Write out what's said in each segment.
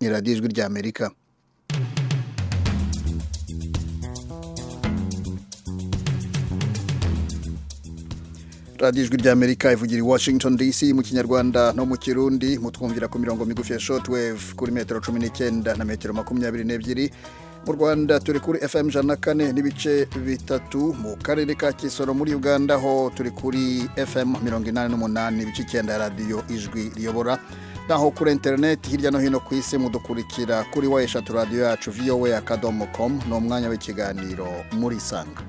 ni radiyo ijwi ry'Amerika. radiyo ijwi ry'Amerika ivugira i Washington DC mu kinyarwanda no mu kirundi, mutwumvira ku mirongo migufi ya shortwave kuri metero 19 na metero 22. Mu Rwanda turi kuri FM 104 n'ibice bitatu, mu karere ka Kisoro muri Uganda ho turi kuri FM 88 n'ibice 9 radiyo ijwi riyobora. Naho kuri internet hirya no hino ku isi mudukurikira kuri wayeshatu radio yacu voa.com no mwanya w'ikiganiro Murisanga.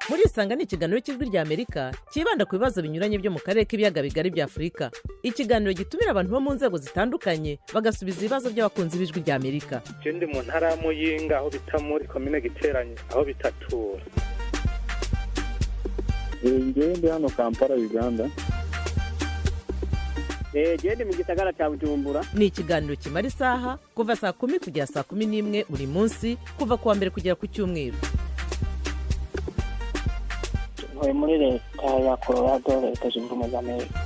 Murisanga ni ikiganiro cy'ijwi ry'Amerika kibanda ku bibazo binyuranye byo mu karere k'ibiyaga bigari bya Afurika. Ikiganiro gitumira abantu bo mu nzego zitandukanye bagasubiza ibibazo by'abakunzi b'ijwi ry'Amerika. Je ndi mu ntara ya Muyinga aho bita muri commune Giteranye aho bitatura. Ndi hano Kampala Uganda. Ndi mu gisagara cya Bujumbura. Ni ikiganiro kimara isaha kuva saa 10 kugera saa 11 buri munsi kuva kuwa mbere kugera ku cyumweru. Muri leta ya Colorado, leta zunze ubumwe za Amerika.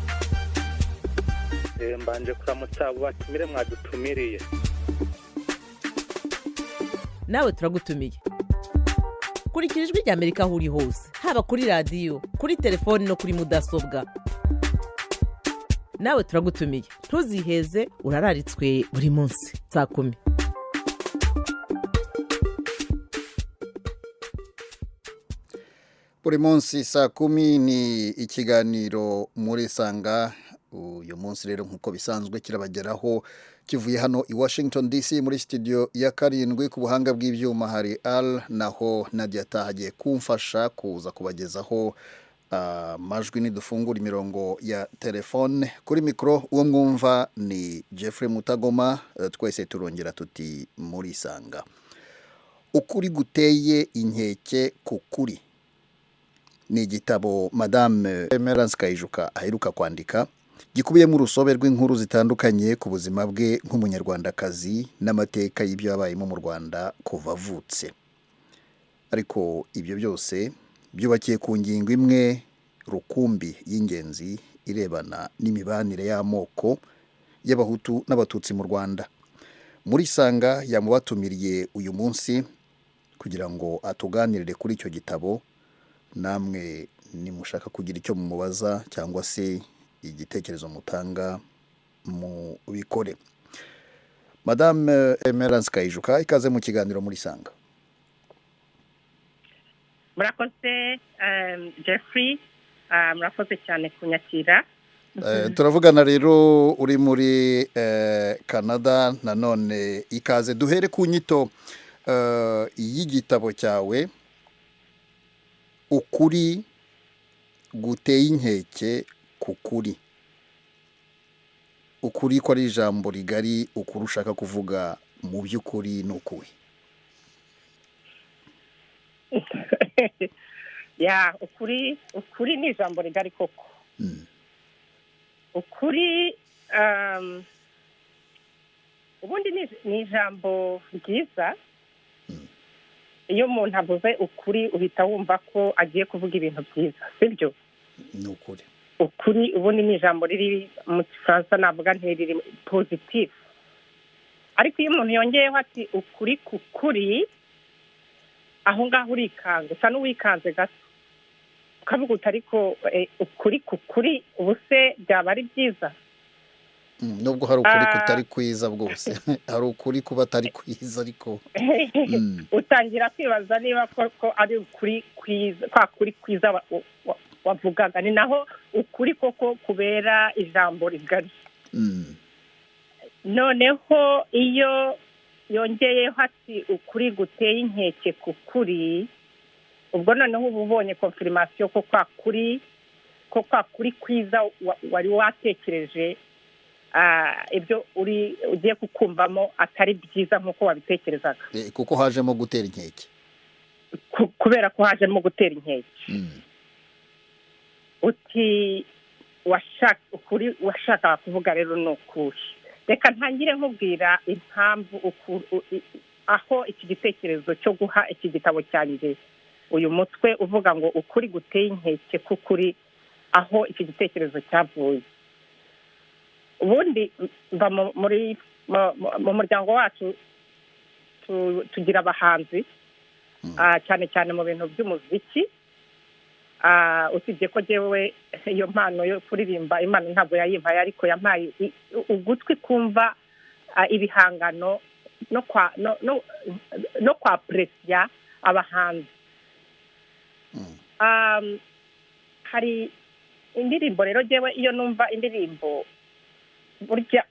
Mbanje kuramutsa batumire mwadutumiriye. Nawe turagutumiye. Kurikira ijwi ry'Amerika aho uri hose, haba kuri radio, kuri telefone no kuri mudasobwa. Nawe turagutumiye. Ntuziheze, urararitswe buri munsi saa 10. Buri munsi saa 10 ni ikiganiro Murisanga. Uyu munsi rero nkuko bisanzwe kirabageraho kivuye hano i Washington DC muri studio ya 7 ku buhanga bw'ibyuma hari Al, naho Nadia tahagiye kumfasha kuza kubagezaho majwi nidufungura imirongo ya telefone. Kuri mikro uwo mwumva ni Jeffrey Mutagoma. Twese turongera tuti Murisanga. Ukuri guteye inkeke ku Kuri ni igitabo Madame Emerence Kayijuka aheruka kwandika, gikubiyemo urusobe rw'inkuru zitandukanye ku buzima bwe nk'umunyarwandakazi n'amateka y'ibyo yabayemo mu Rwanda kuva avutse. Ariko ibyo byose byubakiye ku ngingo imwe rukumbi y'ingenzi irebana n'imibanire y'amoko y'abahutu n'abatutsi mu Rwanda. Murisanga yamubatumiriye uyu munsi kugira ngo atuganirire kuri icyo gitabo. Namwe nimushaka kugira icyo mumubaza cyangwa se igitekerezo mutanga mu bikore. Madame Emerence Kayijuka, ikaze mu kiganiro Murisanga. Murakoze Jeffrey, murakoze cyane kunyakira. Turavugana rero uri muri Canada, nanone ikaze. Duhere ku nyito y'igitabo cyawe Ukuri Guteye Inkeke ku Kuri. Ukuri ko ari ijambo rigari, ukuri ushaka kuvuga mu by'ukuri n'ukuwe? Ya, ukuri ni ijambo rigari koko. Ukuri ubundi ni ijambo ryiza. Iyo umuntu avuze ukuri uhita wumva ko agiye kuvuga ibintu byiza, sibyo? Ni ukuri. Ukuri ubundi ni ijambo riri mu Gifaransa navuga ntiriri positive. Ariko iyo umuntu yongeyeho ati ukuri ku Kuri, aho ngaho urikanze, usa n'uwikanze gato. Ukavuga uti ariko ukuri ku Kuri ubuse byaba ari byiza. Nubwo hari ukuri kutari kwiza bwose. Hari ukuri kuba atari kwiza ariko utangira kwibaza niba koko ari ukuri kwiza, kwa kuri kwiza wavugaga. Ni naho ukuri koko kubera ijambo rigari. Noneho iyo yongeyeho ati ukuri guteye inkeke ku Kuri, ubwo noneho uba ubonye confirmation ko kwa kuri kwiza wari watekereje ibyo ugiye kukumvamo atari byiza nk'uko wabitekerezaga. Kuko hajemo gutera inkeke. Kubera ko hajemo gutera inkeke. Uti washaka kuvuga rero n'ukuri. Reka ntangire nkubwira impamvu aho iki gitekerezo cyo guha iki gitabo cyanjye uyu mutwe uvuga ngo ukuri guteye inkeke ku Kuri aho iki gitekerezo cyavuye. Ubundi mu muryango wacu tugira abahanzi cyane cyane mu bintu by'umuziki. Usibye ko jewe iyo mpano yo kuririmba Imana ntabwo yayimpaye, ariko yampaye ugutwi kumva ibihangano no kwa presya abahanzi. Hari indirimbo rero jewe iyo numva indirimbo burya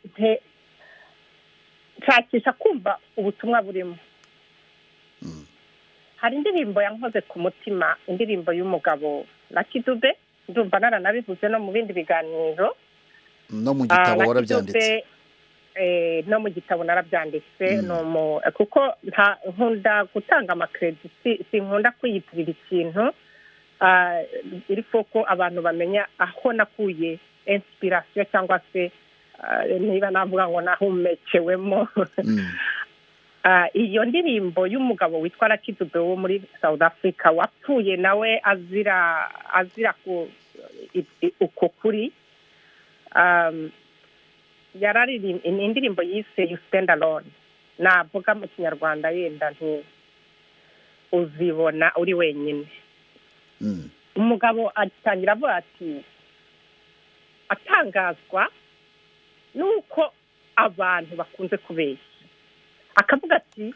nshakisha kumva ubutumwa burimo. Hari indirimbo yankoze ku mutima, indirimbo y'umugabo Rakidube, ndumva naranabivuze no mu bindi biganiro. No mu gitabo warabyanditse. No mu gitabo narabyanditse, kuko nkunda gutanga amakrediti, sinkunda kwiyitirira ikintu. Iri foko abantu bamenya aho nakuye inspiration cyangwa se niba navuga ngo nahumekewemo. Iyo ndirimbo y'umugabo witwa Rakidube wo muri South Africa wapfuye nawe azira uko kuri. Yararirimba indirimbo yise You Stand Alone. Navuga mu Kinyarwanda yenda uzibona uri wenyine. Umugabo atangira avuga ati atangazwa nuko abantu bakunze kubeshya. Akavuga ati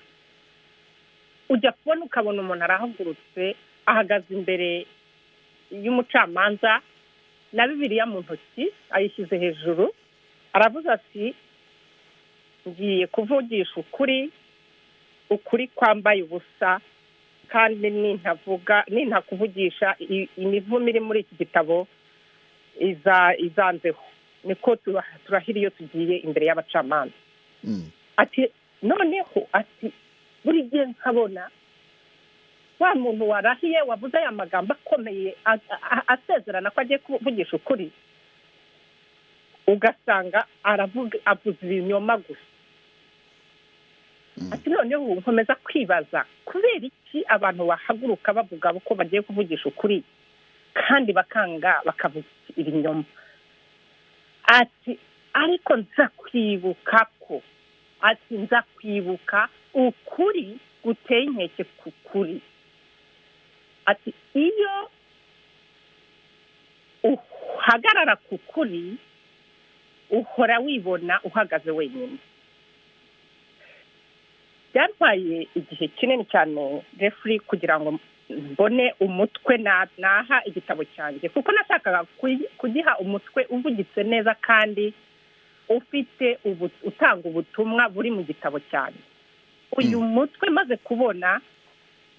ujya kubona ukabona umuntu arahagurutse ahagaze imbere y'umucamanza na Bibiliya mu ntoki ayishyize hejuru, aravuga ati ngiye kuvugisha ukuri kwambaye ubusa, kandi nintakuvugisha imivumo iri muri iki gitabo izanzeho. Niko turahira iyo tugiye imbere y'abacamanza. Ati noneho ati buri gihe nkabona wa muntu warahiye wavuze aya magambo akomeye asezerana ko agiye kuvugisha ukuri, ugasanga avuze ibinyoma gusa. Ati noneho nkomeza kwibaza kubera iki abantu bahaguruka bavuga ko bagiye kuvugisha ukuri kandi bakanga bakavuga ibinyoma. Ati ariko nza kwibuka ukuri guteye inkeke ku kuri. Ati iyo uhagarara ku kuri uhora wibona uhagaze wenyine. Byantwaye igihe kinini cyane refuri kugira ngo mbone umutwe naha igitabo cyanjye, kuko nashakaga kugiha umutwe uvugitse neza kandi ufite utanga ubutumwa buri mu gitabo cyane. Uyu mutwe maze kubona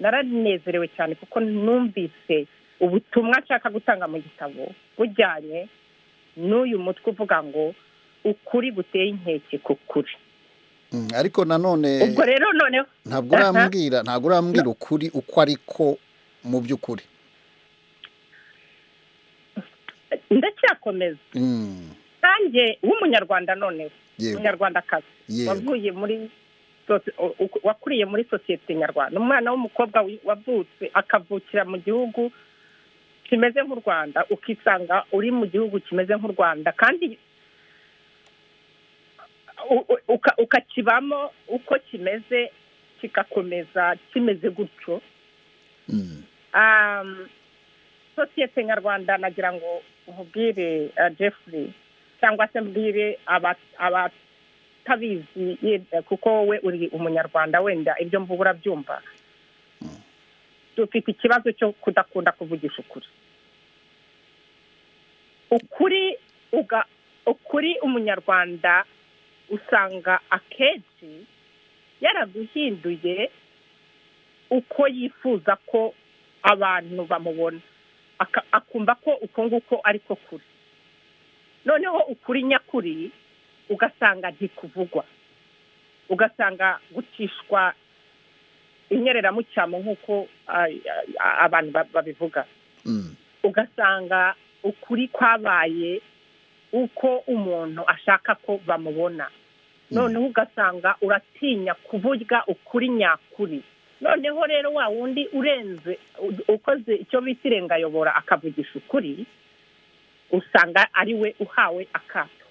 naranezerewe cyane kuko numvise ubutumwa nshaka gutanga mu gitabo bujyanye n'uyu mutwe uvuga ngo ukuri guteye inkeke ku kuri. Ariko nanone ubwo rero noneho ntabwo urambwira ukuri uko ariko mu by'ukuri. Ndacyakomeza. Nanjye w'umunyarwanda noneho umunyarwandakazi wavuye muri wakuriye muri sosiyete nyarwanda, umwana w'umukobwa wavutse akavukira mu gihugu kimeze nk'u Rwanda, ukisanga uri mu gihugu kimeze nk'u Rwanda kandi ukakibamo uko kimeze kigakomeza kimeze gutyo. Sosiyete nyarwanda nagira ngo nkubwire Jeffrey cyangwa se mbwire abatabizi kuko we uri umunyarwanda wenda ibyo mvuga urabyumva. Dufite ikibazo cyo kudakunda kuvugisha ukuri umunyarwanda usanga akenshi yaraguhinduye uko yifuza ko abantu bamubona, akumva ko uko nguko ariko kuri. Noneho ukuri nyakuri ugasanga ntikuvugwa, ugasanga gucishwa inyereramucyamo nk'uko abantu babivuga. Ugasanga ukuri kwabaye uko umuntu ashaka ko bamubona. Noneho ugasanga uratinya kuvuga ukuri nyakuri. Noneho rero wa wundi urenze ukoze icyo bita irengayobora akavugisha ukuri, usanga ari we uhawe akato,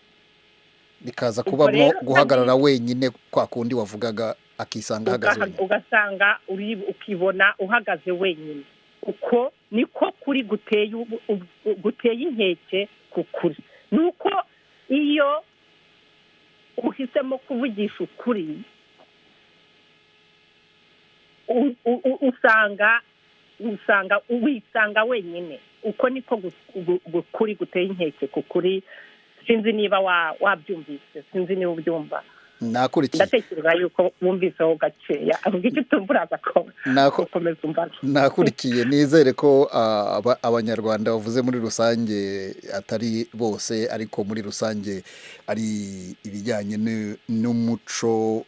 bikaza Ubwo kubamo rero guhagarara wenyine kwa kundi wavugaga akisanga ahagaze wenyine. ugasanga ukibona uhagaze wenyine. Uko niko kuri guteye inkeke ku kuri. Nuko iyo uhisemo kuvugisha ukuri wisanga wenyine. Uko niko kuri guteye inkeke ku kuri. Sinzi niba wabyumvise, sinzi niba ubyumva. Nakurikiye. Ndatekereza yuko wumviseho gakeya, ahubwo icyo utumva uraza gukomeza umbaza. Nakurikiye, nizere ko abanyarwanda bavuze muri rusange atari bose, ariko muri rusange ari ibijyanye n'umuco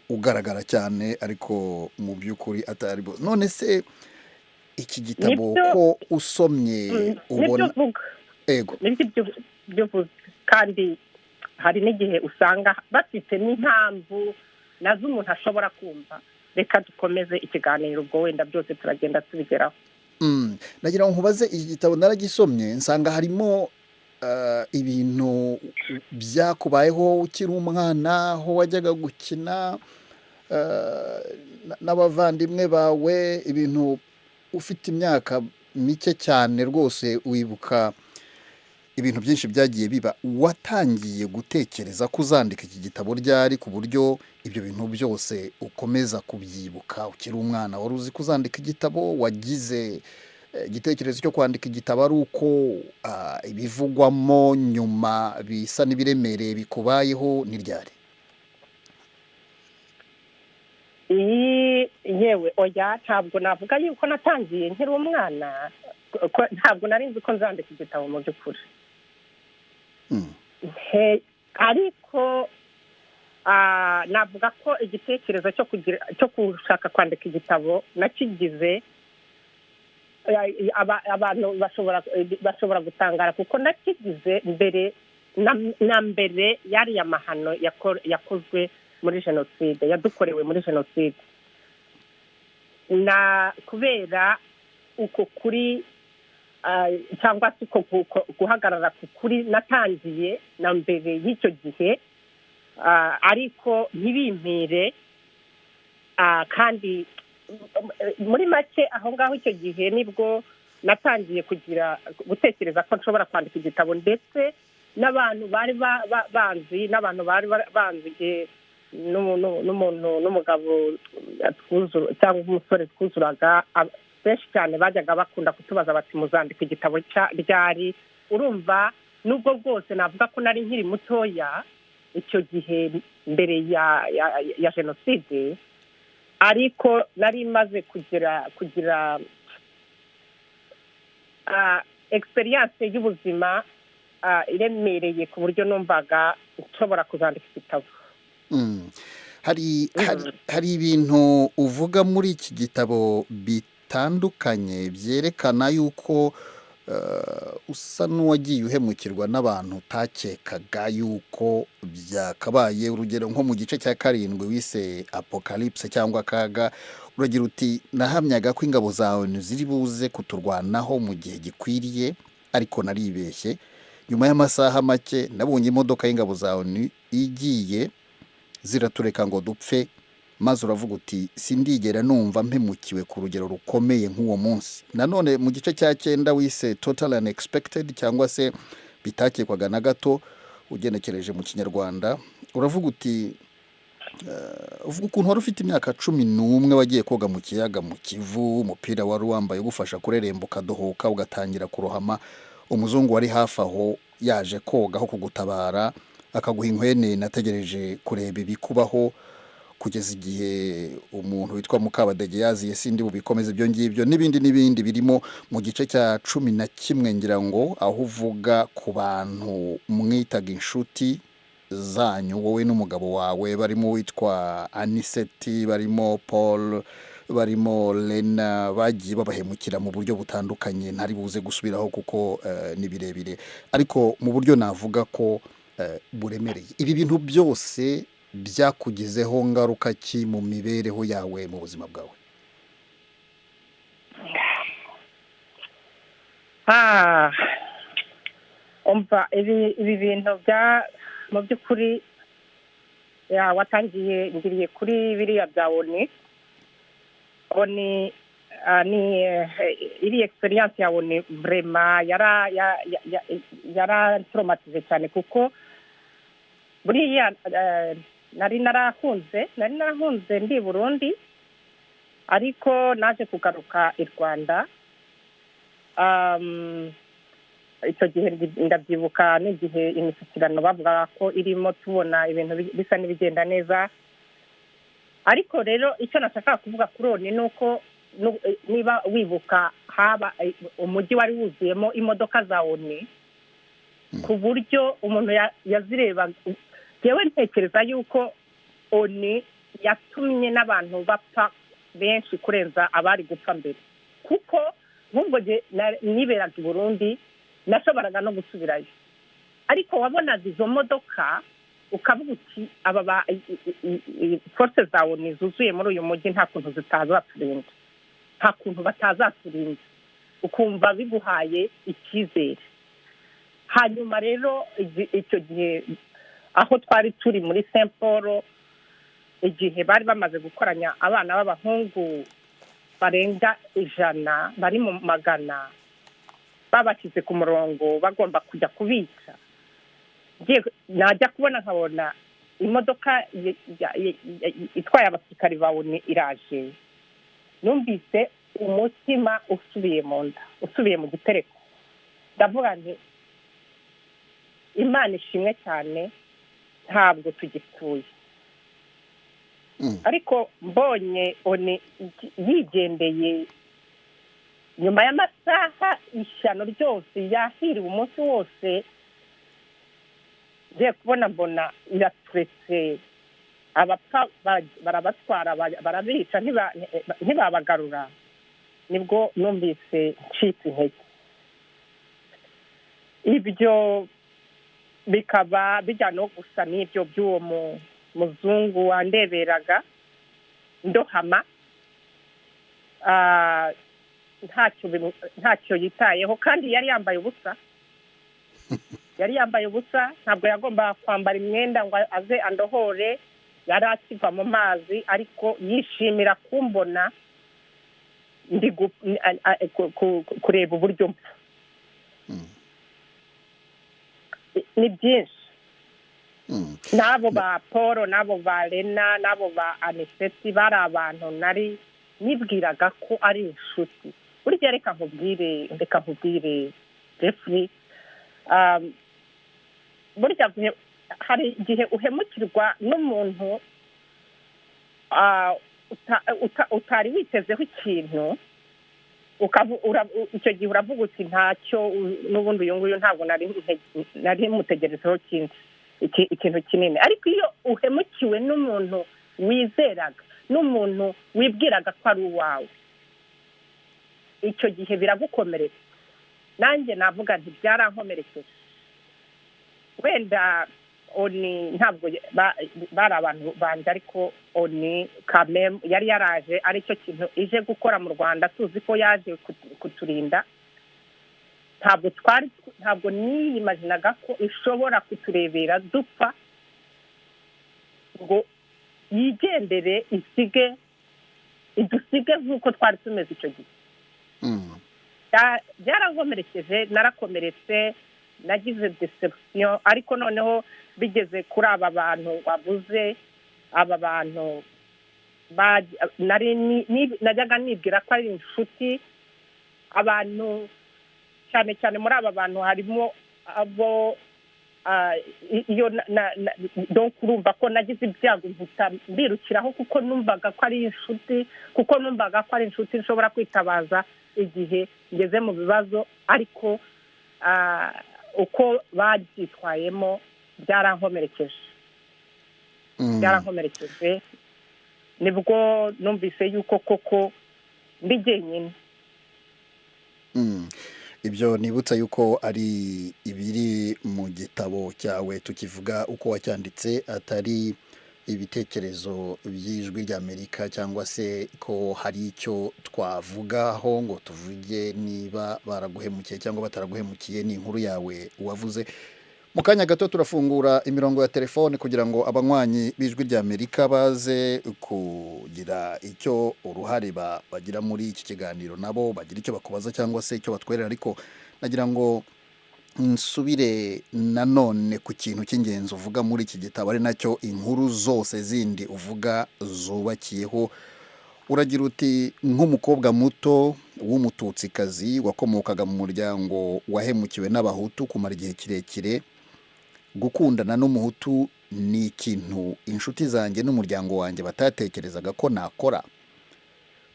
ugaragara cyane, ariko mu by'ukuri atari bose. None se iki gitabo ko usomye ubona ego nibyo kandi hari n'igihe usanga bafite n'impamvu nazo umuntu ashobora kumva. Reka dukomeze ikiganiro, ubwo wenda byose turagenda tubigeraho. nagira ngo nkubaze, iki gitabo naragisomye nsanga harimo ibintu byakubayeho ukiri umwana, aho wajyaga gukina n'abavandimwe bawe, ibintu ufite imyaka mike cyane rwose, wibuka ibintu byinshi byagiye biba. Watangiye gutekereza ko uzandika iki gitabo ryari, ku buryo ibyo bintu byose ukomeza kubyibuka ukiri umwana? Wari uzi ko uzandika igitabo? Wagize igitekerezo cyo kwandika igitabo ari uko ibivugwamo nyuma bisa n'ibiremereye bikubayeho n'iryari? Yewe oya, ntabwo navuga yuko natangiye nkiri umwana. Ntabwo nari nzi ko nzandika igitabo mu by'ukuri. Ariko navuga ko igitekerezo cyo gushaka kwandika igitabo nakigize, abantu bashobora gutangara, kuko nakigize mbere yari amahano yakozwe muri jenoside, yadukorewe muri jenoside. Kubera uko kuri cyangwa se guhagarara ku kuri natangiye na mbere y'icyo gihe, ariko ntibimpire. Kandi muri make aho ngaho icyo gihe nibwo natangiye gutekereza ko nshobora kwandika igitabo, ndetse n'abantu bari banzi n'umugabo cyangwa umusore twuzuraga benshi cyane bajyaga bakunda kutubaza bati muzandika igitabo ryari. Urumva, nubwo bwose navuga ko nari nkiri mutoya icyo gihe mbere ya jenoside, ariko nari maze kugira experience y'ubuzima iremereye ku buryo numvaga nshobora kuzandika igitabo. Hari ibintu uvuga muri iki gitabo bitandukanye byerekana yuko usa n'uwagiye uhemukirwa n'abantu utakekaga yuko byakabaye. Urugero nko mu gice cya 7 wise apocalypse cyangwa akaga, uragira uti nahamyaga ko ingabo zawe ziri buze kuturwanaho mu gihe gikwiriye, ariko naribeshye. Nyuma y'amasaha make nabonye imodoka y'ingabo zawe igiye ziratureka ngo dupfe, maze uravuga uti sindigera numva mpemukiwe ku rugero rukomeye nk'uwo munsi. Nanone mu gice cya 9 wise total unexpected cyangwa se bitakekwaga na gato, ugenekereje mu kinyarwanda, uravuga uti uvuga ukuntu wari ufite imyaka 11 wagiye koga mu kiyaga mu Kivu, umupira wari wambaye ugufasha kurerembuka dohoka ugatangira kurohama. Umuzungu wari hafi aho yaje koga aho kugutabara, akaguha inkwene nategereje kureba ibikubaho, kugeza igihe umuntu witwa Mukabadege yaziye. Sindi bubikomeze ibyo ngibyo n'ibindi birimo mu gice cya 11 ngira ngo, aho uvuga ku bantu mwitaga inshuti zanyu wowe n'umugabo wawe, barimo witwa Aniseti, barimo Paul, barimo Lena, bagiye babahemukira mu buryo butandukanye ntari buze gusubiraho kuko ni birebire, ariko mu buryo navuga ko buremereye. Ibi bintu byose byakugizeho ngaruka ki mu mibereho yawe, mu buzima bwawe? Ah, umva ibi bintu mu by'ukuri watangiye ngiriye kuri biriya bya oni ni iri experience ya oni vraiment yara traumatise cyane kuko buriya nari narahunze ndi Burundi ariko naje kugaruka i Rwanda. Icyo gihe ndabyibuka n'igihe imishyikirano bavuga ko irimo tubona ibintu bisa n'ibigenda neza, ariko rero icyo nashaka kuvuga kuri oni ni uko niba wibuka haba umujyi wari wuzuyemo imodoka za oni ku buryo umuntu yazireba. Yewe ntekereza yuko oni yatumye n'abantu bapfa benshi kurenza abari gupfa mbere, kuko nk'ubwo niberaga i Burundi nashoboraga no gusubirayo, ariko wabonaga izo modoka ukavuga uti aba force za oni zuzuye muri uyu mujyi nta kuntu zitazaturinda, nta kuntu batazaturinda, ukumva biguhaye icyizere. Hanyuma rero icyo gihe aho twari turi muri Saint Paul, igihe bari bamaze gukoranya abana b'abahungu barenga 100 bari mu magana, babashyize ku murongo bagomba kujya kubica. Najya kubona nkabona imodoka itwaye abasirikari ba oni iraje, numvise umutima usubiye mu nda, usubiye mu gitereko. Ndavuga nti Imana ishimwe cyane, ntabwo tugipfuye. Ariko mbonye oni yigendeye nyuma y'amasaha ishyano ryose yahiriwe umunsi wose, ngiye kubona mbona iraturetse, abapfa barabatwara barabica ntibabagarura, nibwo numvise ncitse intege. Ibyo bikaba bijya no gusa n'ibyo by'uwo muzungu wandeberaga ndohama, ntacyo yitayeho, kandi yari yambaye ubusa, ntabwo yagomba kwambara imyenda ngo aze andohore, yari akiva mu mazi, ariko yishimira kumbona ndi kureba uburyo mpfa. Ni byinshi, n'abo ba Paul, n'abo ba Lena, n'abo ba Aniseti bari abantu nari nibwiraga ko ari inshuti. Burya reka nkubwire Jeffrey, burya hari igihe uhemukirwa n'umuntu utari witezeho ikintu, icyo gihe uravuga uti ntacyo, n'ubundi uyu nguyu ntabwo nari mutegerezeho ikintu kinini. Ariko iyo uhemukiwe n'umuntu wizeraga, n'umuntu wibwiraga ko ari uwawe, icyo gihe biragukomeretsa. Nanjye navuga nti byarankomerekeje. Wenda oni ntabwo bari abantu banjye, ariko oni kamem yari yaraje, aricyo kintu ije gukora mu Rwanda, tuzi ko yaje kuturinda. Ntabwo niyimaginaga ko ishobora kuturebera dupfa ngo yigendere idusige nk'uko twari tumeze icyo gihe. Byarankomerekeje, narakomeretse, nagize deception, ariko noneho bigeze kuri aba bantu wabuze, aba bantu najyaga nibwira ko ari inshuti. Abantu cyane muri aba bantu harimo abo iyo donc urumva ko nagize ibyago mbirukiraho, kuko numvaga ko ari inshuti nshobora kwitabaza igihe ngeze mu bibazo. Ariko uko babyitwayemo byarankomerekeje, nibwo numvise yuko koko ndi jyenyine. Ibyo nibutsa yuko ari ibiri mu gitabo cyawe tukivuga uko wacyanditse, atari ibitekerezo by'ijwi ry'Amerika cyangwa se ko hari icyo twavugaho ngo tuvuge niba baraguhemukiye cyangwa bataraguhemukiye, ni inkuru yawe wavuze. Mu kanya gato turafungura imirongo ya telefone kugira ngo abanywanyi b'ijwi ry'Amerika baze kugira icyo uruhare bagira muri iki kiganiro, nabo bagira icyo bakubaza cyangwa se icyo batwerera. Ariko nagira ngo nsubire nanone ku kintu cy'ingenzi uvuga muri iki gitabo, ari nacyo inkuru zose zindi uvuga zubakiyeho. Uragira uti nk'umukobwa muto w'umututsikazi wakomokaga mu muryango wahemukiwe n'abahutu kumara igihe kirekire, gukundana n'umuhutu ni ikintu inshuti zanjye n'umuryango wanjye batatekerezaga ko nakora.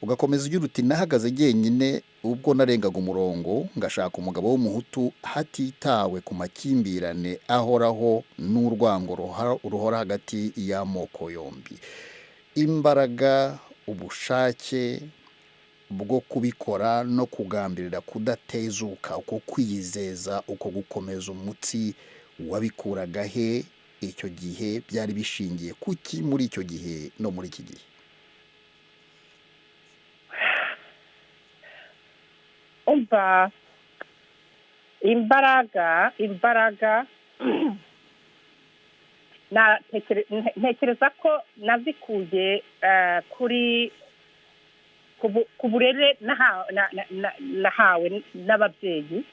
Ugakomeza ugira uti nahagaze jyenyine ubwo narengaga umurongo ngashaka umugabo w'umuhutu hatitawe ku makimbirane ahoraho n'urwango ruhora hagati y'amoko yombi. Imbaraga, ubushake bwo kubikora no kugambirira kudatezuka, uko kwiyizeza, uko gukomeza umutsi wabikuraga he icyo gihe? Byari bishingiye kuki muri icyo gihe no muri iki gihe? umva, imbaraga ntekereza ko nazikuye kuri ku burere nahawe n'ababyeyi.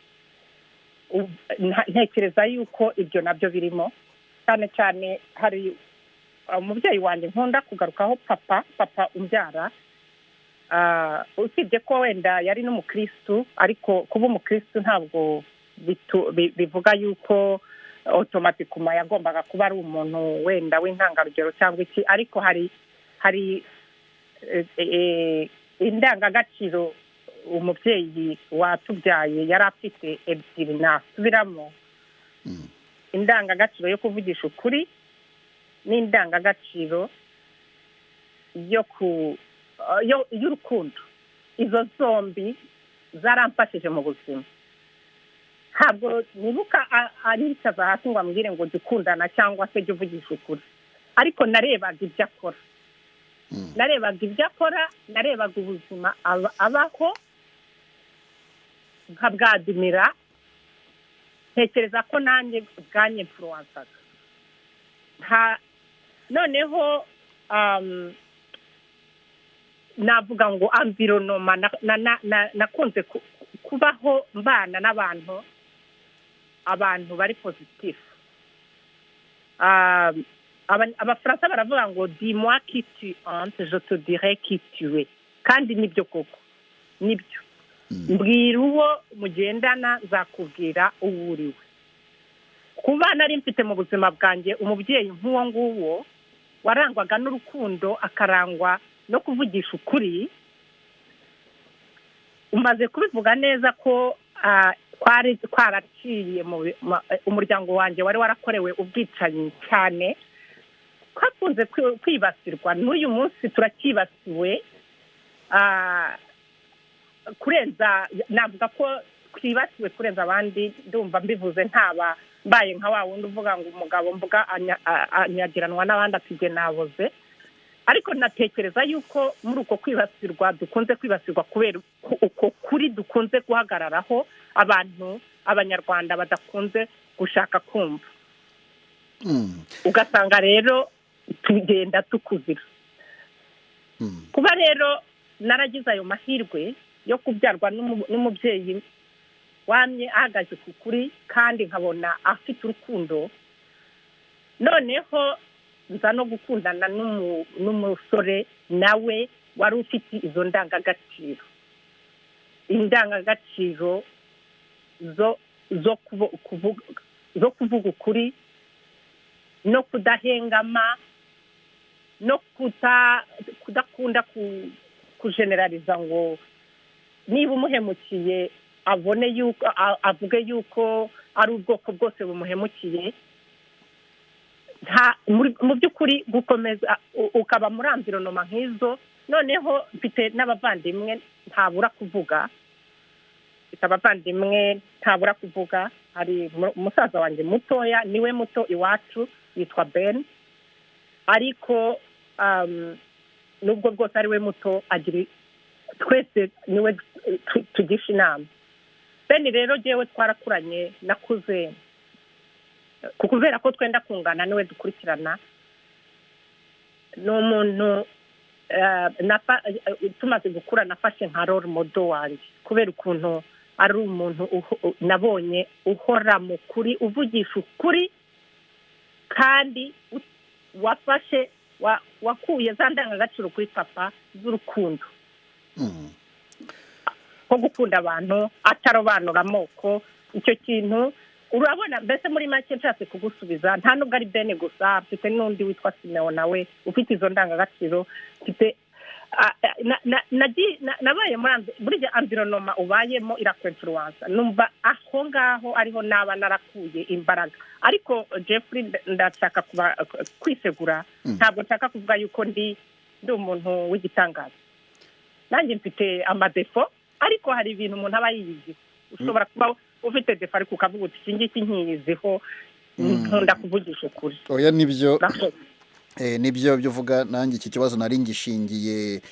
Ntekereza yuko ibyo nabyo birimo, cyane cyane hari umubyeyi wanjye nkunda kugarukaho, papa umbyara. Usibye ko wenda yari n'umukristu, ariko kuba umukristu ntabwo bivuga yuko otomatikuma yagombaga kuba ari umuntu wenda w'intangarugero cyangwa iki, ariko hari indangagaciro umubyeyi watubyaye yari afite ebyiri nasubiramo. Indangagaciro yo kuvugisha ukuri n'indangagaciro y'urukundo. Izo zombi zaramfashije mu buzima. Ntabwo nibuka aricaza hasi ngo ambwire ngo dukundana cyangwa se jya uvugisha ukuri, ariko narebaga ibyo akora, narebaga ubuzima abaho nkabwadimira. Ntekereza ko nanjye bwanye influensaga. Noneho navuga ngo environoma nakunze kubaho mbana n'abantu bari positif. Abafaransa baravuga ngo dis-moi qui tu es, je te dirai qui tu es. Kandi nibyo koko, nibyo. Mbwira uwo mugendana nzakubwira uwo uriwe. Kuba nari mfite mu buzima bwanjye umubyeyi nk'uwo nguwo warangwaga n'urukundo, akarangwa no kuvugisha ukuri, umaze kubivuga neza ko twaraciye umuryango wanjye wari warakorewe ubwicanyi cyane, twakunze kwibasirwa. N'uyu munsi turacyibasiwe kurenza, navuga ko twibasiwe kurenza abandi. Ndumva mbivuze ntaba mbaye nka wa wundi uvuga ngo umugabo mvuga anyagiranwa n'abandi atige naboze. Ariko natekereza yuko muri uko kwibasirwa dukunze kwibasirwa kubera uko kuri dukunze guhagararaho abanyarwanda badakunze gushaka kumva. Ugasanga rero tugenda tukuzira. Kuba rero naragize ayo mahirwe yo kubyarwa n'umubyeyi wamye ahagaze ku kuri kandi nkabona afite urukundo, noneho nza no gukundana n'umusore nawe wari ufite izo ndangagaciro. Indangagaciro zo kuvuga ukuri no kudahengama no kudakunda kujeneraliza ngo niba umuhemukiye avuge yuko ari ubwoko bwose bumuhemukiye. Mu by'ukuri gukomeza ukaba muri environoma nk'izo. Noneho mfite n'abavandimwe ntabura kuvuga. Hari umusaza wanjye mutoya, niwe muto iwacu, yitwa Ben. ariko nubwo bwose ari we muto agira twese niwe tugisha inama. Bene rero jewe twarakuranye nakuze kubera ko twenda kungana niwe dukurikirana. N'umuntu tumaze gukura nafashe nka role model wanjye kubera ukuntu ari umuntu nabonye uhora mu kuri, uvugisha ukuri, kandi wafashe wakuye za ndangagaciro kuri papa z'urukundo ko gukunda abantu atarobanura amoko. Icyo kintu urabona, mbese muri make nshatse kugusubiza, nta nubwo ari bene gusa, mfite n'undi witwa Simeo nawe ufite izo ndangagaciro. Mfite nabaye muri environnement ubayemo irakwenfluence, numva aho ngaho ariho naba narakuye imbaraga. Ariko Jeffrey, ndashaka kwisegura, ntabwo nshaka kuvuga yuko ndi umuntu w'igitangaza. Nanjye mfite amadefo, ariko hari ibintu umuntu aba yiyizi. Ushobora kuba ufite defo ariko ukavuga uti iki ngiki nkiyiziho, nkunda kuvugisha ukuri. Oya, nibyo nibyo byuvuga. Nanjye iki kibazo nari ngishingiye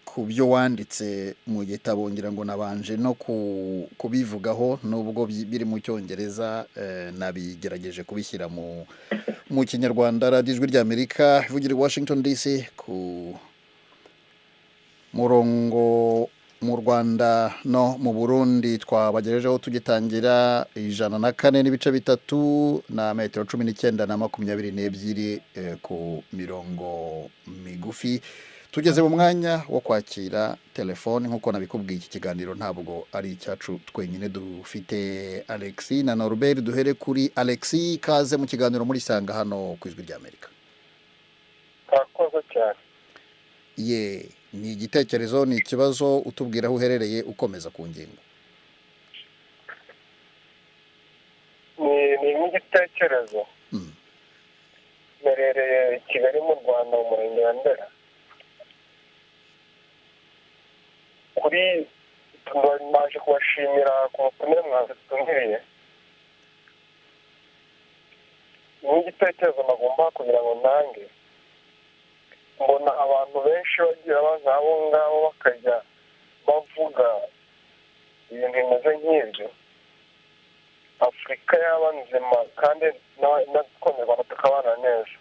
ku byo wanditse mu gitabo, ngira ngo nabanje no kubivugaho, nubwo biri mu Cyongereza nabigerageje kubishyira mu Kinyarwanda. Radio Ijwi ry'Amerika ivugira i Washington DC ku murongo mu Rwanda no mu Burundi. Twabagejejeho tugitangira 104 n'ibice bitatu na metero 19 na 22 ku mirongo migufi. Tugeze mu mwanya wo kwakira telefone. Nkuko nabikubwiye, iki kiganiro ntabwo ari icyacu twenyine, dufite Alexi na Norbert. Duhere kuri Alexi, kaze mu kiganiro Murisanga hano ku Ijwi ry'Amerika. Akoze cyane. Ni igitekerezo, ni ikibazo, utubwira aho uherereye ukomeza ku ngingo. Ni igitekerezo. Merereye Kigali mu Rwanda mu murenge wa Ndera. Kuri naje kubashimira ku butumire mwadutumiriye. Ni igitekerezo nagomba kugira ngo ntange. Mbona abantu benshi bagira baza aho ngaho bakajya bavuga ibintu bimeze nk'ibyo. Afurika yaba nzima kandi n'abanyarwanda tukabana neza.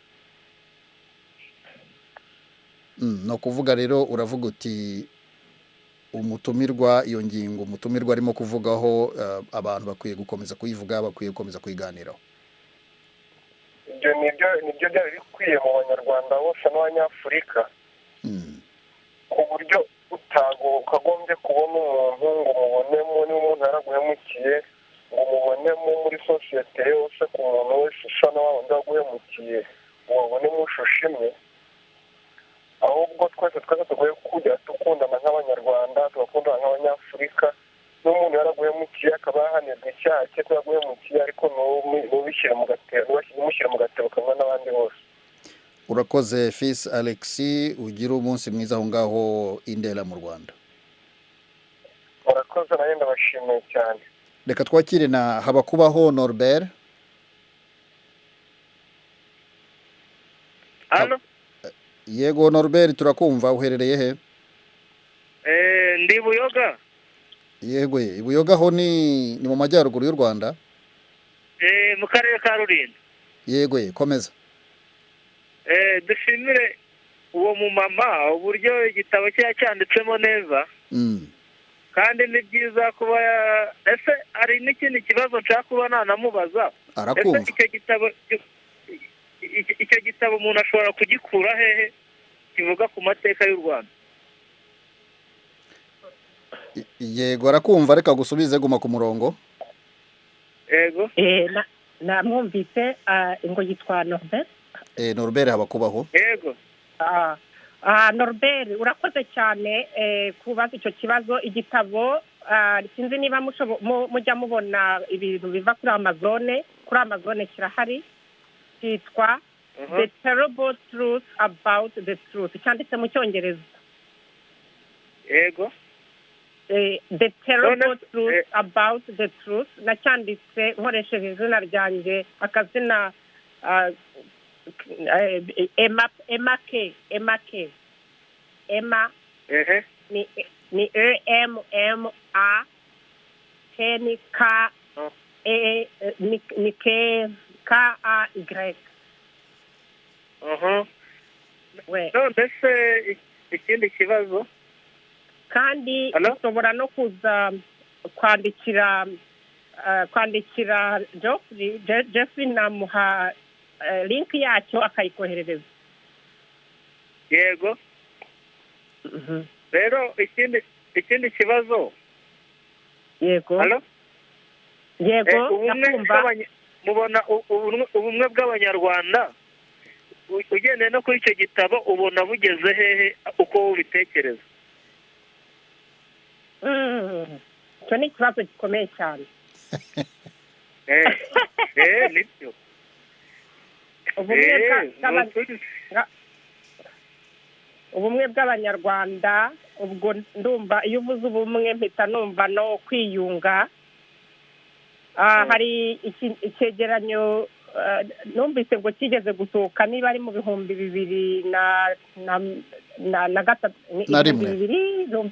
No kuvuga rero, uravuga uti umutumirwa, iyo ngingo umutumirwa arimo kuvugaho, abantu bakwiye gukomeza kuyivuga, bakwiye gukomeza kuyiganiraho. Ibyo nibyo byari bikwiye mu banyarwanda bose n'abanyafurika, ku buryo ukagombye kubona umuntu ngo mubonemo, niba umuntu yaraguhemukiye ngo mubonemo muri sosiyete yose, ku muntu wese usa na wa wundi waguhemukiye mubonemo ishusho imwe. Ahubwo twese tugoye kujya dukundana nk'abanyarwanda, tugakundana nk'abanyafurika. N'umuntu yaraguhemukiye akaba yahanirwa icyaha cye ko yaguhemukiye, ariko ntubishyire mu gatebo kamwe n'abandi bose. Urakoze Fils Alexi, ugira umunsi mwiza aho ngaho Indera mu Rwanda. Urakoze, nawe ndabashimiye cyane. Reka twakire na Habakubaho Norbert. Halo? Yego Norbert, turakumva. Uherereye he? Ndi Buyoga. Yego, Buyoga ho ni mu majyaruguru y'u Rwanda? Mu karere ka Rulindo. Yego, komeza. Dushimire uwo mumama uburyo igitabo cye cyanditsemo neza. Kandi ni byiza kuba ese ari n'ikindi kibazo nshaka kuba nanamubaza. Arakumva. Icyo gitabo umuntu ashobora kugikura hehe kivuga ku mateka y'u Rwanda? Yego, arakumva. Reka gusubize, guma ku murongo. Yego. Namwumvise ngo yitwa Norbert. Norbert Habakubaho. Yego. Norbert, urakoze cyane kubaza icyo kibazo. Igitabo sinzi niba mujya mubona ibintu biva kuri Amazone kirahari, cyitwa The Terrible Truth About the Truth, cyanditse mu Cyongereza. Yego. The Terrible Truth About the Truth, nacyanditse nkoresheje izina ryanjye, akazina Emma ni EMMA ni K ni KAY. none se ikindi kibazo kandi ushobora no kuza kwandikira Jeffrey namuha link yacyo akayikoherereza. yego rero ikindi kibazo yego nakumva mubona ubumwe bw'abanyarwanda ugendeye no kuri icyo gitabo ubona bugeze hehe uko ubitekereza? icyo ni ikibazo gikomeye cyane. nibyo ubumwe bw'abanyarwanda, ubwo ndumva iyo uvuze ubumwe mpita numva no kwiyunga. hari icyegeranyo numvise ngo kigeze gusohoka niba ari mu 2023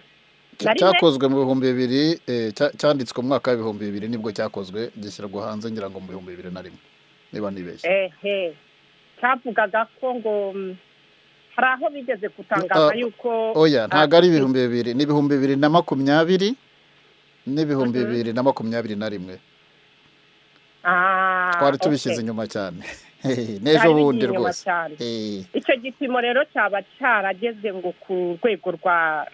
cyakozwe mu 2000 cyanditswe mu mwaka wa 2000 nibwo cyakozwe gishyirwa hanze ngira ngo mu 2001 niba nibeshye. cyavugaga ko ngo hari aho bigeze gutangaza yuko oya ntago ari 2000 ni 2020 ni 2021 twari tubishyize inyuma cyane n'ejo bundi rwose. icyo gipimo rero cyaba cyarageze ngo ku rwego rwa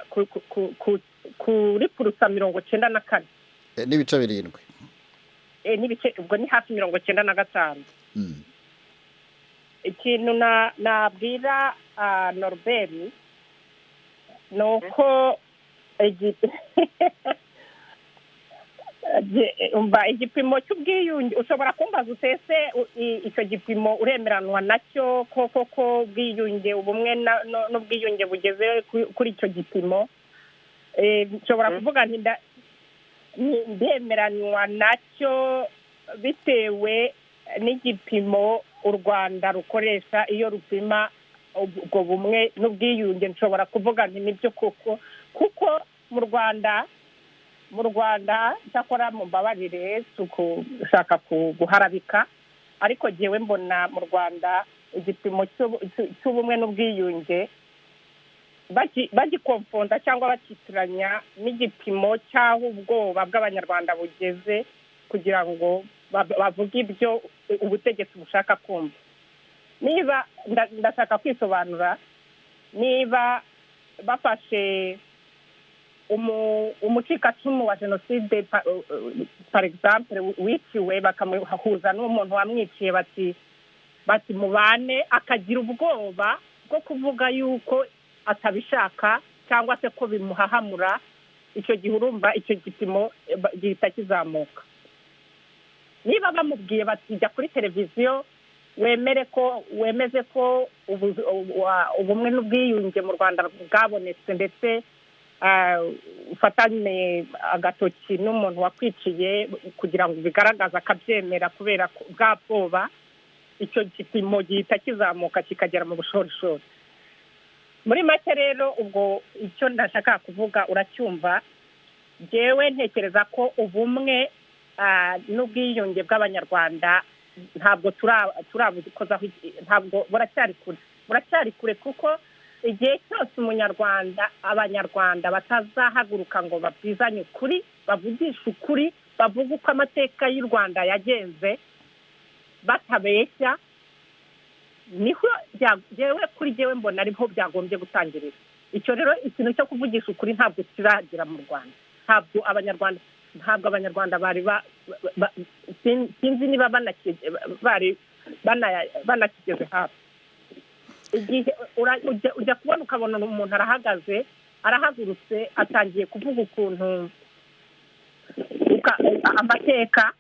kuri purusa 94 n'ibice 7 n'ibice ubwo ni hafi 95. ikintu nabwira Norbert ni uko igipimo cy'ubwiyunge ushobora kumbaza utese icyo gipimo uremeranwa nacyo koko bwiyunge ubumwe n'ubwiyunge bugeze kuri icyo gipimo. nshobora kuvuga ndemeranwa nacyo bitewe n'igipimo u Rwanda rukoresha iyo rupima ubwo bumwe n'ubwiyunge. nshobora kuvuga nibyo kuko mu Rwanda cyakora mu mbabarire ushaka guharabika, ariko jyewe mbona mu Rwanda igipimo cy'ubumwe n'ubwiyunge bagikomfonda cyangwa bakitiranya n'igipimo cy'aho ubwoba bw'abanyarwanda bugeze kugira ngo bavuge ibyo ubutegetsi bushaka kumva. niba ndashaka kwisobanura, niba bafashe umucikacumu wa jenoside par exemple wiciwe bakamuhuza n'umuntu wamwiciye bati mubane, akagira ubwoba bwo kuvuga yuko atabishaka cyangwa se ko bimuhahamura, icyo gihe urumva icyo gipimo gihita kizamuka. niba bamubwiye bati jya kuri televiziyo wemeze ko ubumwe n'ubwiyunge mu Rwanda bwabonetse, ndetse ufatanye agatoki n'umuntu wakwiciye kugira ngo bigaragaze akabyemera kubera bwa bwoba, icyo gipimo gihita kizamuka kikagera mu bushorishori. muri make rero ubwo icyo ndashaka kuvuga uracyumva. Jewe ntekereza ko ubumwe n'ubwiyunge bw'abanyarwanda ntabwo turabuzikozaho, ntabwo buracyari kure kuko igihe cyose abanyarwanda batazahaguruka ngo babwizanye ukuri, bavugishe ukuri, bavuga uko amateka y'u Rwanda yagenze batabeshya, niho kuri jyewe mbona ariho byagombye gutangirira. icyo rero ikintu cyo kuvugisha ukuri ntabwo kiragera mu Rwanda. ntabwo abanyarwanda bari sinzi niba banakigeze hafi. igihe ujya kubona ukabona umuntu arahagurutse atangiye kuvuga ukuntu amateka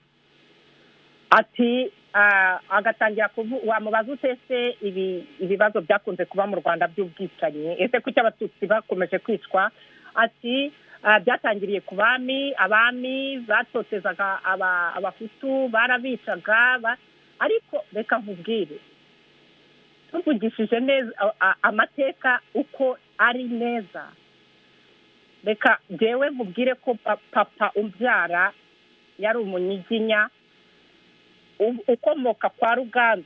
ati agatangira wamubaza utese ibibazo byakunze kuba mu Rwanda by'ubwicanyi, ese kuki abatutsi bakomeje kwicwa? ati byatangiriye ku abami batotezaga abahutu barabicaga, ariko reka nkubwire tuvugishije neza amateka uko ari neza. Reka jewe nkubwire ko papa umbyara yari umunyiginya ukomoka kwa Ruganzu.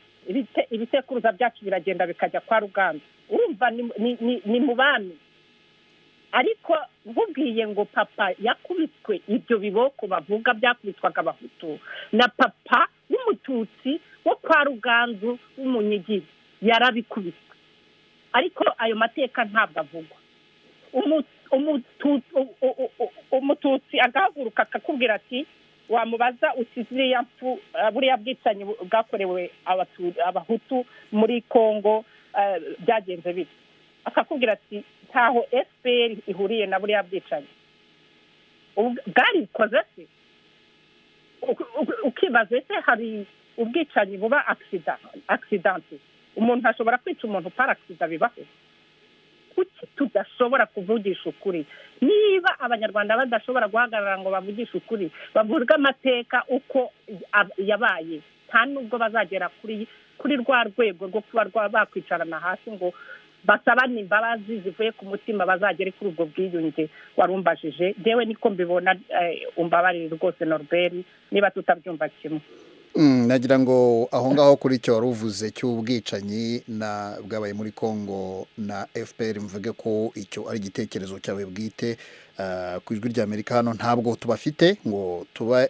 Ibisekuruza byacu biragenda bikajya kwa Ruganzu. Urumva ni mu bami. Ariko nkubwiye ngo papa yakubitwe ibyo biboko bavuga byakubitwaga abahutu na papa w'umututsi wo kwa Ruganzu w'umunyiginya yarabikubitwe. Ariko ayo mateka ntabwo avugwa. Umututsi agahaguruka akakubwira ati wamubaza usiziriya mfu buriya bwicanyi bwakorewe abahutu muri Kongo byagenze bite, akakubwira ati ntaho FPR ihuriye na buriya bwicanyi bwarikoze se. Ukibaza se hari ubwicanyi buba accident umuntu ashobora kwica umuntu par accident bibaho? Kuki tudashobora kuvugisha ukuri? Niba abanyarwanda badashobora guhagarara ngo bavugishe ukuri, bavuga amateka uko yabaye, nta nubwo bazagera kuri rwa rwego rwo kuba bakwicarana hasi ngo basabane imbabazi zivuye ku mutima bazagere kuri ubwo bwiyunge warumbajije. Jewe niko mbibona, umbabarire rwose Norbert niba tutabyumva kimwe. Nagira ngo aho ngaho kuri cyo waruvuze cy'ubwicanyi na bwabaye muri Kongo na FPR mvuge ko icyo ari igitekerezo cyawe bwite. Ku ijwi rya Amerika hano ntabwo tubafite ngo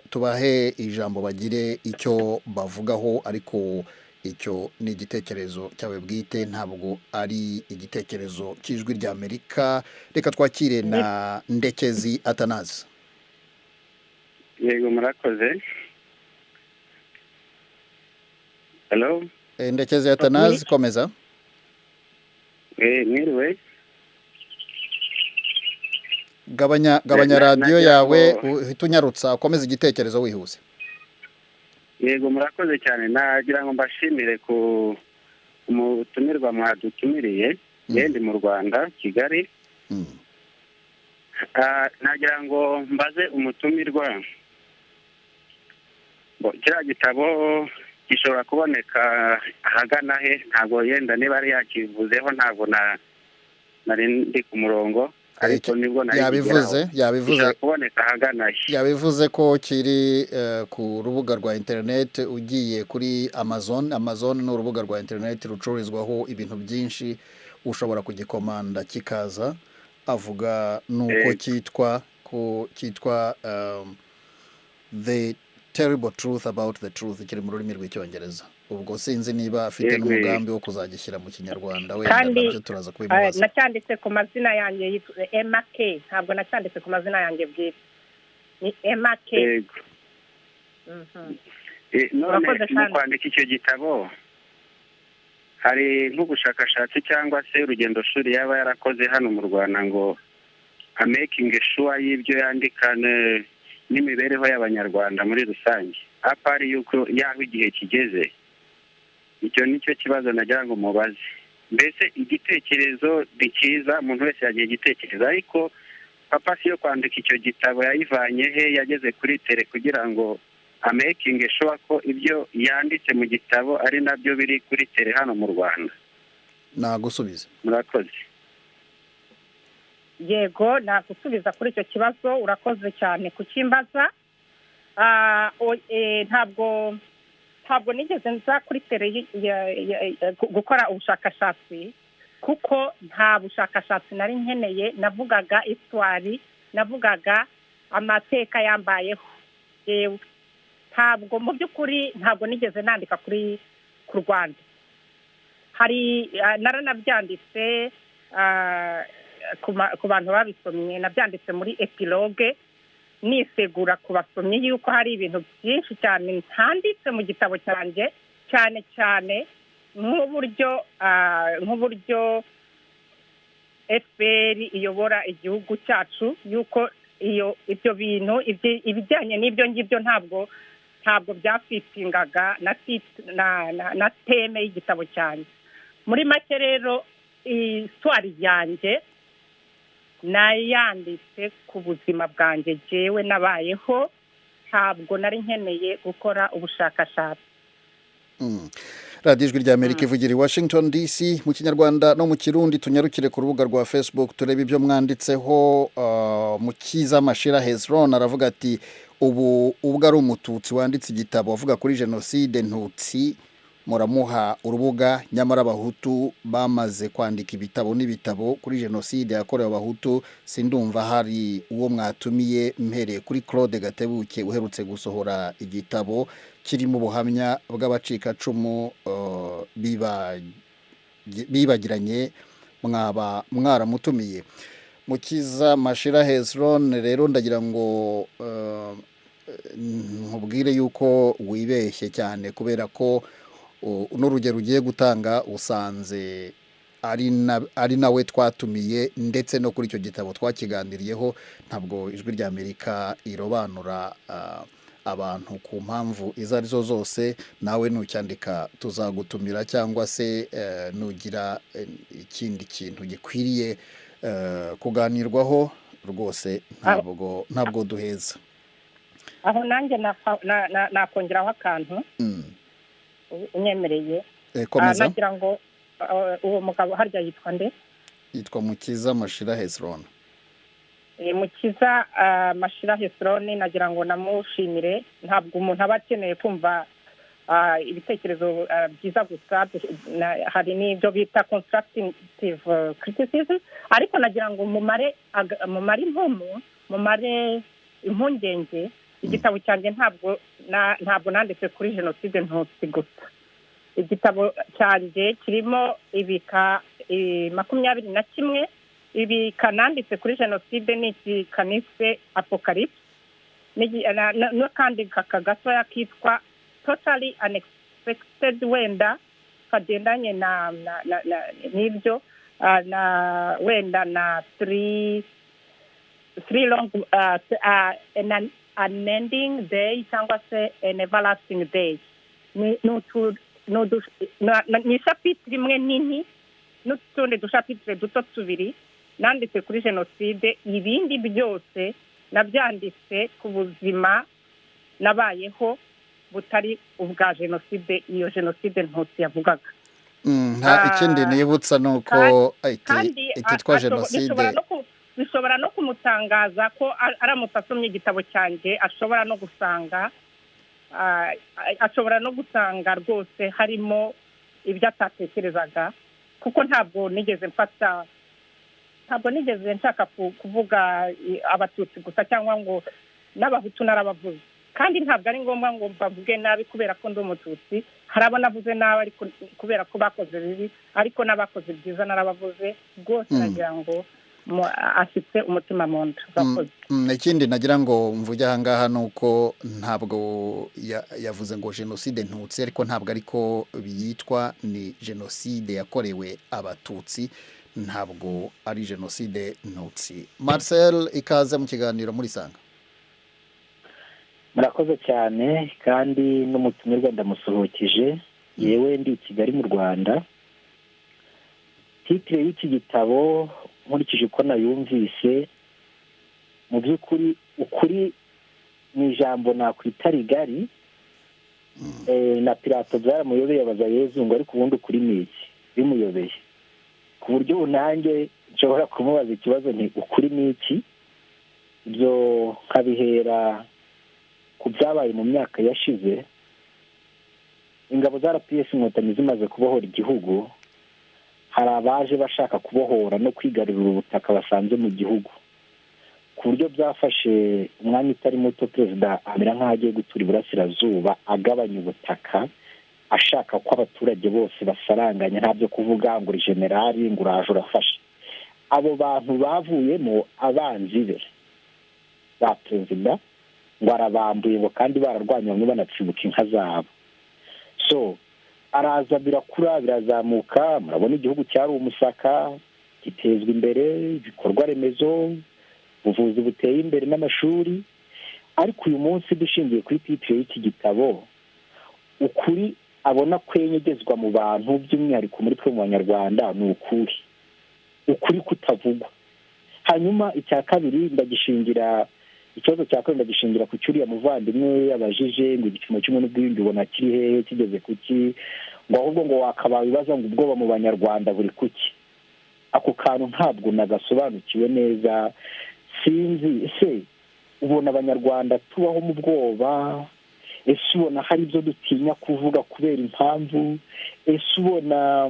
tubahe ijambo bagire icyo bavugaho, ariko icyo ni igitekerezo cyawe bwite, ntabwo ari igitekerezo cy'ijwi rya Amerika. Reka twakire na Ndekezi Atanazi. Yego murakoze. Hello. Ndekezi Atanazi, komeza. Mwiriwe. Gabanya radio yawe uhita unyarutsa ukomeza igitekerezo wihuse. Yego murakoze cyane. Nagira ngo mbashimire ku umutumirwa mwadutumiriye yendi mu Rwanda Kigali. Nagira ngo mbaze umutumirwa kiriya gitabo gishobora kuboneka ahagana he? Ntabwo yenda niba ari yakivuzeho, ntabwo nari ndi ku murongo, ariko nibwo yabivuze kuboneka ahagana he. Yabivuze ko kiri ku rubuga rwa internet. Ugiye kuri Amazon ni urubuga rwa internet rucururizwaho ibintu byinshi, ushobora kugikomanda kikaza. Avuga nuko cyitwa The Terrible Truth About the Truth, kiri mu rurimi rw'icyongereza. Ubwo sinzi niba afite n'umugambi wo kuzagishyira mu kinyarwanda, wenda nabyo turaza kubimubaza. Nacyanditse ku mazina yanjye yitwa MK, ntabwo nacyanditse ku mazina yanjye bwite, ni MK. None mu kwandika icyo gitabo hari nk'ubushakashatsi cyangwa se urugendo shuri yaba yarakoze hano mu Rwanda ngo making sure y'ibyo yandika n'imibereho y'abanyarwanda muri rusange, apari yuko yaho igihe kigeze? Icyo nicyo kibazo nagira ngo mubaze. Mbese igitekerezo ni cyiza, umuntu wese yagiye igitekerezo, ariko papa si yo kwandika icyo gitabo yayivanye he? Yageze kuri tere kugira ngo making sure ko ibyo yanditse mu gitabo ari nabyo biri kuri tere hano mu Rwanda. Nagusubiza. Murakoze. Yego, nagusubiza kuri icyo kibazo, urakoze cyane kukimbaza. Ntabwo nigeze nza kuri tere gukora ubushakashatsi, kuko nta bushakashatsi nari nkeneye. Navugaga histoire, navugaga amateka yambayeho. Ntabwo mu by'ukuri ntabwo nigeze nandika ku Rwanda. Hari naranabyanditse ku bantu babisomye, nabyanditse muri epilogue nisegura ku basomyi yuko hari ibintu byinshi cyane ntanditse mu gitabo cyanjye, cyane cyane nk'uburyo FPR iyobora igihugu cyacu, yuko ibyo bintu ibijyanye n'ibyo ngibyo ntabwo byafitingaga na teme y'igitabo cyanjye. Muri make rero histoire yanjye nayanditse ku buzima bwanjye jewe nabayeho, ntabwo nari nkeneye gukora ubushakashatsi. radiyo ijwi ry'Amerika ivugira i Washington DC mu kinyarwanda no mu kirundi. Tunyarukire ku rubuga rwa Facebook turebe ibyo mwanditseho. Mukiza Mashira Hezron aravuga ati ubwo ari umututsi wanditse igitabo avuga kuri jenoside ntutsi muramuha urubuga, nyamara abahutu bamaze kwandika ibitabo n'ibitabo kuri jenoside yakorewe abahutu. Sindumva hari uwo mwatumiye mpereye kuri Claude Gatebuke uherutse gusohora igitabo kirimo ubuhamya bw'abacikacumu bibagiranye, mwaba mwaramutumiye. Mukiza Mashira Hezron rero ndagira ngo nkubwire yuko wibeshye cyane, kubera ko n'urugero ugiye gutanga usanze ari nawe twatumiye, ndetse no kuri icyo gitabo twakiganiriyeho. Ntabwo ijwi ry'Amerika irobanura abantu ku mpamvu izo arizo zose. Nawe nucyandika tuzagutumira, cyangwa se nugira ikindi kintu gikwiriye kuganirwaho rwose ntabwo duheza. Aho nanjye nakongeraho akantu unyemereye. Nagira ngo uwo mugabo harya yitwa nde? Yitwa Mukiza Mashira Hezron. Mukiza Mashira Hezron, nagira ngo namushimire. Ntabwo umuntu aba akeneye kumva ibitekerezo byiza gusa, hari n'ibyo bita constructive criticism, ariko nagira ngo mumare impumu, mumare impungenge. Igitabo cyanjye ntabwo nanditse kuri jenoside ntutsi gusa. Igitabo cyanjye kirimo ibika 21, ibika nanditse kuri jenoside n'ikanise Apocalypse, n'akandi gatoya kitwa Totally Unexpected, wenda kagendanye n'ibyo wenda na three long an ending day cyangwa se an everlasting day. Ni shapitire imwe nini n'utundi dushapitire duto tubiri nanditse kuri jenoside. Ibindi byose nabyanditse ku buzima nabayeho butari ubwa jenoside, iyo jenoside ntutsi yavugaga. Ikindi nibutsa nuko ititwa jenoside. Bishobora no kumutangaza ko aramutse asomye igitabo cyanjye ashobora no gusanga rwose harimo ibyo atatekerezaga, kuko ntabwo nigeze nshaka kuvuga abatutsi gusa, cyangwa ngo n'abahutu narabavuze. Kandi ntabwo ari ngombwa ngo mbavuge nabi kubera ko ndi umututsi. Hari abo navuze nabi ariko kubera ko bakoze bibi, ariko n'abakoze byiza narabavuze. Rwose nagira ngo afite umutima mu nda. Ikindi nagira ngo mvuge aha ngaha ni uko ntabwo yavuze ngo jenoside ntutsi, ariko ntabwo ariko biyitwa, ni jenoside yakorewe abatutsi, ntabwo ari jenoside ntutsi. Marcel, ikaze mu kiganiro Murisanga. Murakoze cyane, kandi n'umutumirwa ndamusuhukije. Yewe ndi i Kigali mu Rwanda. Titire y'iki gitabo nkurikije uko nayumvise, mu by'ukuri ukuri ni ijambo nakwita rigari. Na Pilato byaramuyobeye abaza Yezu ngo ariko ubundi ukuri ni iki, bimuyobeye ku buryo nanjye nshobora kumubaza ikibazo nti ukuri ni iki. Ibyo nkabihera ku byabaye mu myaka yashize. Ingabo za RPF inkotanyi zimaze kubohora igihugu, hari abaje bashaka kubohora no kwigarurira ubutaka basanze mu gihugu, ku buryo byafashe umwanya utari muto perezida amera nk'aho agiye gutura iburasirazuba, agabanya ubutaka, ashaka ko abaturage bose basaranganya, nta byo kuvuga ngo uri generali ngo uraje urafashe. Abo bantu bavuyemo abanzi be ba perezida ngo arabambuye, ngo kandi bararwanya bamwe banatsibuka inka zabo. So araza birakura birazamuka, murabona igihugu cyari umusaka, gitezwa imbere, ibikorwa remezo, ubuvuzi buteye imbere n'amashuri. Ariko uyu munsi dushingiye kuri titire y'iki gitabo, ukuri abona kwenyegezwa mu bantu, by'umwihariko muri twe mu Banyarwanda, ni ukuri kutavugwa. Hanyuma icya kabiri ikibazo cya kabiri ndagishingira ku cyuriya muvandimwe yabajije ngo igipimo cy'umuntu bw'ibindi ubona kiri hehe, kigeze kuki. ngo ahubwo ngo wakabaye bibaza ngo ubwoba mu banyarwanda buri kuki. Ako kantu ntabwo nagasobanukiwe neza. Sinzi ese ubona abanyarwanda tubaho mu bwoba, ese ubona hari ibyo dutinya kuvuga kubera impamvu, ese ubona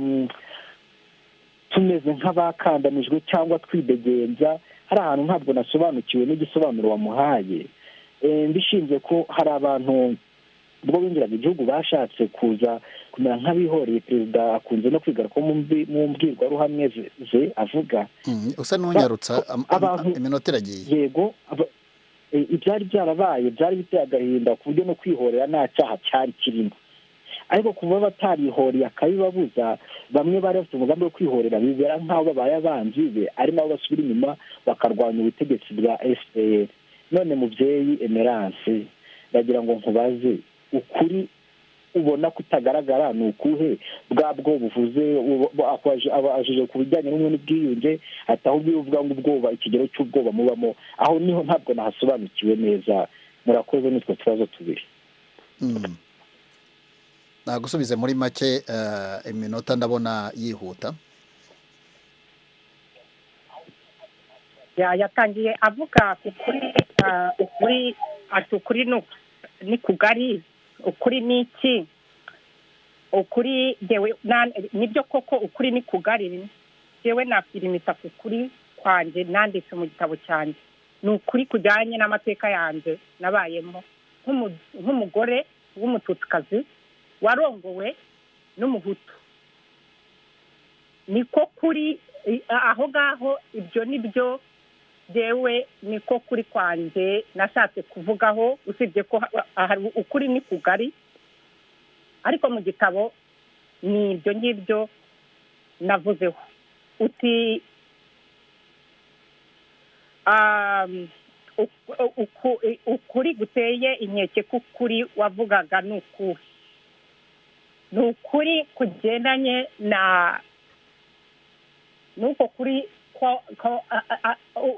tumeze nk'abakandamijwe cyangwa twidegenza. Hari ahantu ntabwo nasobanukiwe n'igisobanuro wamuhaye. Mbishinze ko hari abantu ubwo binjiraga igihugu bashatse kuza kumera nk'abihoreye. Perezida akunze no kwigaruka mu mbwirwaruhame ze avuga usa n'unyarutsa iminota iragiye. Yego, ibyari byarabaye byari biteye agahinda ku buryo no kwihorera nta cyaha cyari kirimo, ariko kuba batarihoreye akabibabuza, bamwe bari bafite umugambi wo kwihorera bibera nk'aho babaye abanzi be, ari nabo basubira inyuma bakarwanya ubutegetsi bwa FPR. None mubyeyi Emerence, ndagira ngo nkubaze, ukuri ubona kutagaragara ni ukuhe? Bwabwo buvuze abajije ku bijyanye n'ubumwe n'ubwiyunge, ataho uvuga ngo ubwoba, ikigero cy'ubwoba mubamo, aho niho ntabwo nahasobanukiwe neza. Murakoze, nitwe tubazo tubiri. Nagusubize muri make, iminota ndabona yihuta. yatangiye avuga ukuri ati ukuri ni kugari, ukuri ni iki, ukuri nibyo koko ukuri ni kugari. Yewe nafirimita ku kuri kwanjye nanditse mu gitabo cyanjye, ni ukuri kujyanye n'amateka yanjye nabayemo nk'umugore w'umututikazi warongowe n'umuhutu. Niko kuri aho ngaho, ibyo nibyo yewe niko kuri kwanjye nashatse kuvugaho, usibye ko ukuri ni kugari, ariko mu gitabo ni ibyo ngibyo navuzeho. Uti ukuri guteye inkeke k'ukuri wavugaga ni ukuhe? Ni ukuri kugendanye nuko kuri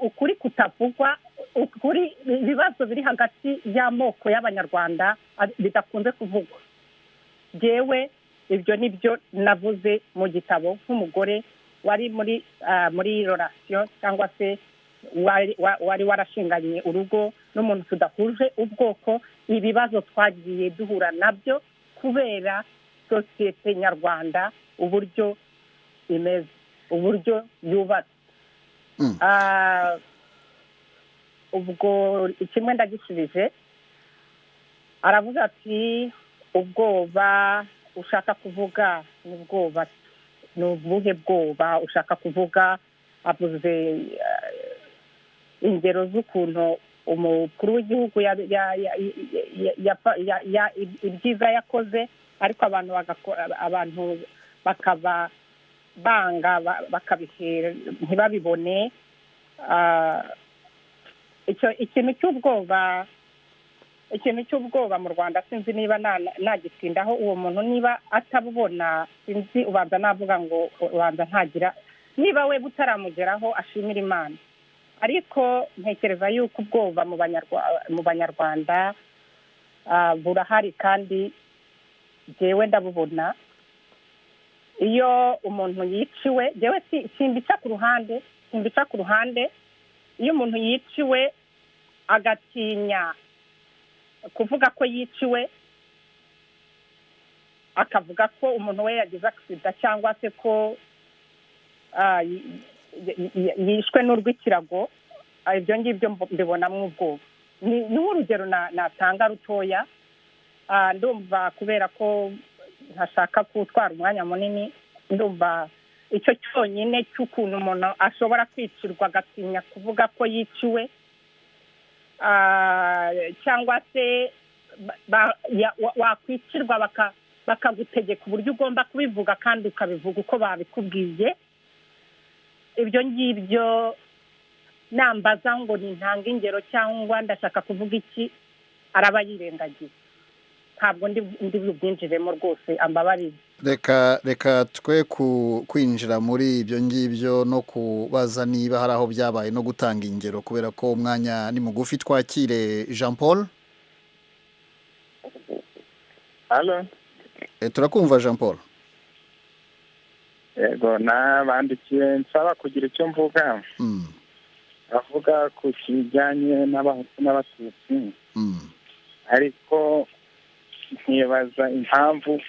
ukuri kutavugwa, ukuri ibibazo biri hagati y'amoko y'abanyarwanda bidakunze kuvugwa. Jewe ibyo nibyo navuze mu gitabo nk'umugore wari muri relation cyangwa se wari warashinganye urugo n'umuntu tudahuje ubwoko. Ibibazo twagiye duhura nabyo kubera sosiyete nyarwanda uburyo imeze, uburyo yubatse. Ubwo kimwe ndagishubije, aravuga ati ubwoba ushaka kuvuga ni ubwoba, ni ubuhe bwoba ushaka kuvuga? Avuze ingero z'ukuntu umukuru w'igihugu ibyiza yakoze, ariko abantu bakaba banga bakabihera ntibabibone. Ikintu cy'ubwoba mu Rwanda sinzi niba nagitindaho. Uwo muntu niba atabubona sinzi, ubanza navuga ngo ubanza ntagira, niba we butaramugeraho ashimira Imana. Ariko ntekereza yuko ubwoba mu banyarwanda burahari, kandi jewe ndabubona. Iyo umuntu yiciwe, jewe simbica ku ruhande, iyo umuntu yiciwe agatinya kuvuga ko yiciwe, akavuga ko umuntu we yagize agisida cyangwa se ko yishwe n'urw'ikirago, ibyo ngibyo mbibonamo ubwoba. Ni nk'urugero natanga rutoya. Ndumva kubera ko ntashaka gutwara umwanya munini, ndumva icyo cyonyine cy'ukuntu umuntu ashobora kwicirwa agatinya kuvuga ko yiciwe, cyangwa se wakwicirwa bakagutegeka uburyo ugomba kubivuga kandi ukabivuga uko babikubwiye. Ibyo ngibyo nambaza ngo ni ntanga ingero cyangwa ndashaka kuvuga iki, araba yirengagiza. Ntabwo ndi bubyinjiremo rwose, ambabarire. Reka twe kwinjira muri ibyo ngibyo no kubaza niba hari aho byabaye no gutanga ingero, kubera ko umwanya ni mugufi. Twakire Jean Paul. Halo. Turakumva Jean Paul. yego nabandikiye nsaba kugira icyo mvuga avuga ku kijyanye n'abahutu n'abatutsi ariko nkibaza impamvu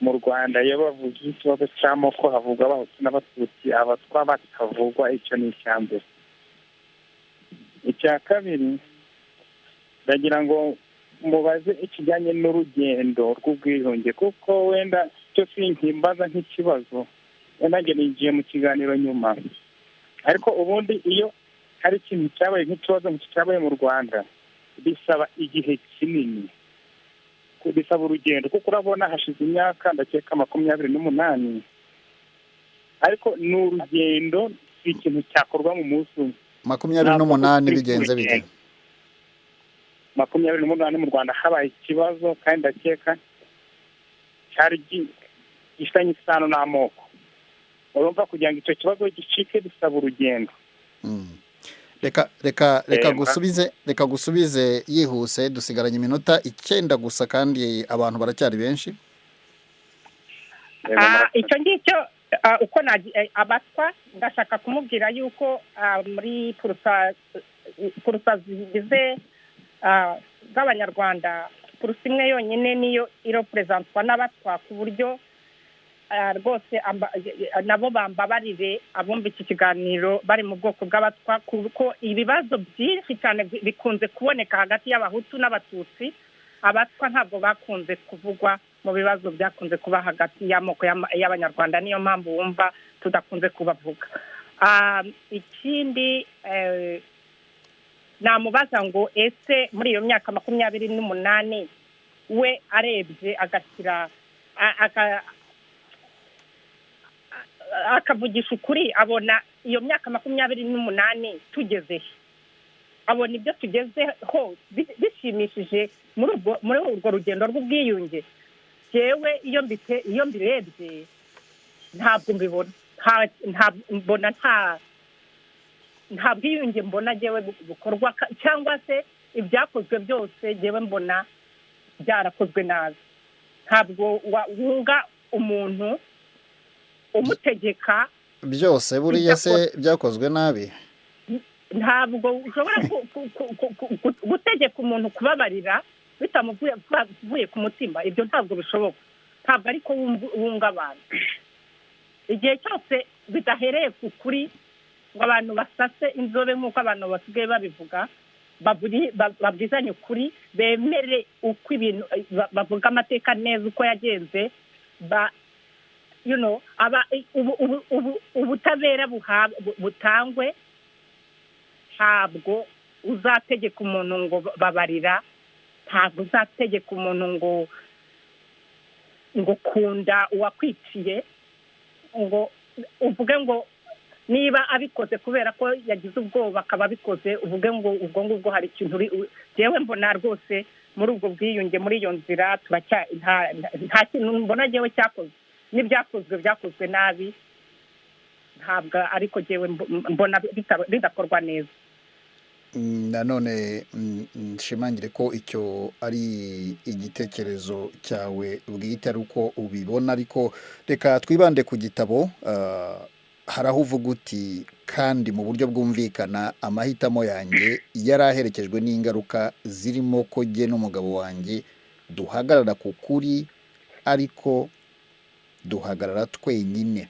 mu Rwanda iyo bavuga ikibazo cy'amoko havugwa abahutu n'abatutsi abatwa bakavugwa. Icyo ni icya mbere. Icya kabiri ndagira ngo mubaze ikijyanye n'urugendo rw'ubwiyunge, kuko wenda cyo sinkimbaza nk'ikibazo, wenda njye nigiye mu kiganiro nyuma, ariko ubundi iyo hari ikintu cyabaye nk'ikibazo cyabaye mu Rwanda bisaba igihe kinini, bisaba urugendo, kuko urabona hashize imyaka ndakeka 28, ariko ni urugendo, si ikintu cyakorwa mu munsi umwe. 28 bigenze bite? 28 mu Rwanda habaye ikibazo, kandi ndakeka cyari gifitanye isano n'amoko. Urumva kugira ngo icyo kibazo gicike bisaba urugendo. Reka gusubize yihuse, dusigaranye iminota 9 gusa kandi abantu baracyari benshi. Icyo ngicyo uko abatwa ndashaka kumubwira yuko muri purusa zigize bw'abanyarwanda purusa imwe yonyine niyo irepresentwa n'abatwa, ku buryo rwose nabo bambabarire abumva iki kiganiro bari mu bwoko bw'abatwa, kuko ibibazo byinshi cyane bikunze kuboneka hagati y'abahutu n'abatutsi. Abatwa ntabwo bakunze kuvugwa mu bibazo byakunze kuba hagati y'amoko y'abanyarwanda, niyo mpamvu wumva tudakunze kubavuga. Ikindi namubaza ngo ese muri iyo myaka 28 we arebye agashyira akavugisha ukuri, abona iyo myaka 28 tugeze, abona ibyo tugezeho bishimishije muri urwo rugendo rw'ubwiyunge. Jewe iyo mbirebye ntabwo mbibona, mbona nta bwiyunge mbona jewe bukorwa, cyangwa se ibyakozwe byose jewe mbona byarakozwe nabi. Ntabwo wunga umuntu umutegeka byose, buriya se byakozwe nabi. Ntabwo ushobora gutegeka umuntu kubabarira bitamuvuye ku mutima, ibyo ntabwo bishoboka. Ntabwo ariko wunga abantu. Igihe cyose bidahereye ku kuri ngo abantu basase inzobe nk'uko abantu basigaye babivuga, babwizanye ukuri, bemere uko ibintu bavuga amateka neza uko yagenze, ubutabera butangwe. Ntabwo uzategeka umuntu ngo babarira, ntabwo uzategeka umuntu ngo kunda uwakwiciye, ngo uvuge ngo niba abikoze kubera ko yagize ubwoba akaba abikoze, uvuge ngo ubwo ngubwo hari ikintu. Jewe mbona rwose muri ubwo bwiyunge, muri iyo nzira nta kintu mbona jewe cyakozwe, n'ibyakozwe byakozwe nabi. Ntabwo ariko jewe mbona bidakorwa neza. Nanone nshimangire ko icyo ari igitekerezo cyawe bwite, ari uko ubibona, ariko reka twibande ku gitabo. Hari aho uvuga uti kandi mu buryo bwumvikana amahitamo yanjye yari aherekejwe n'ingaruka zirimo ko jye n'umugabo wanjye duhagarara ku kuri, ariko duhagarara twenyine.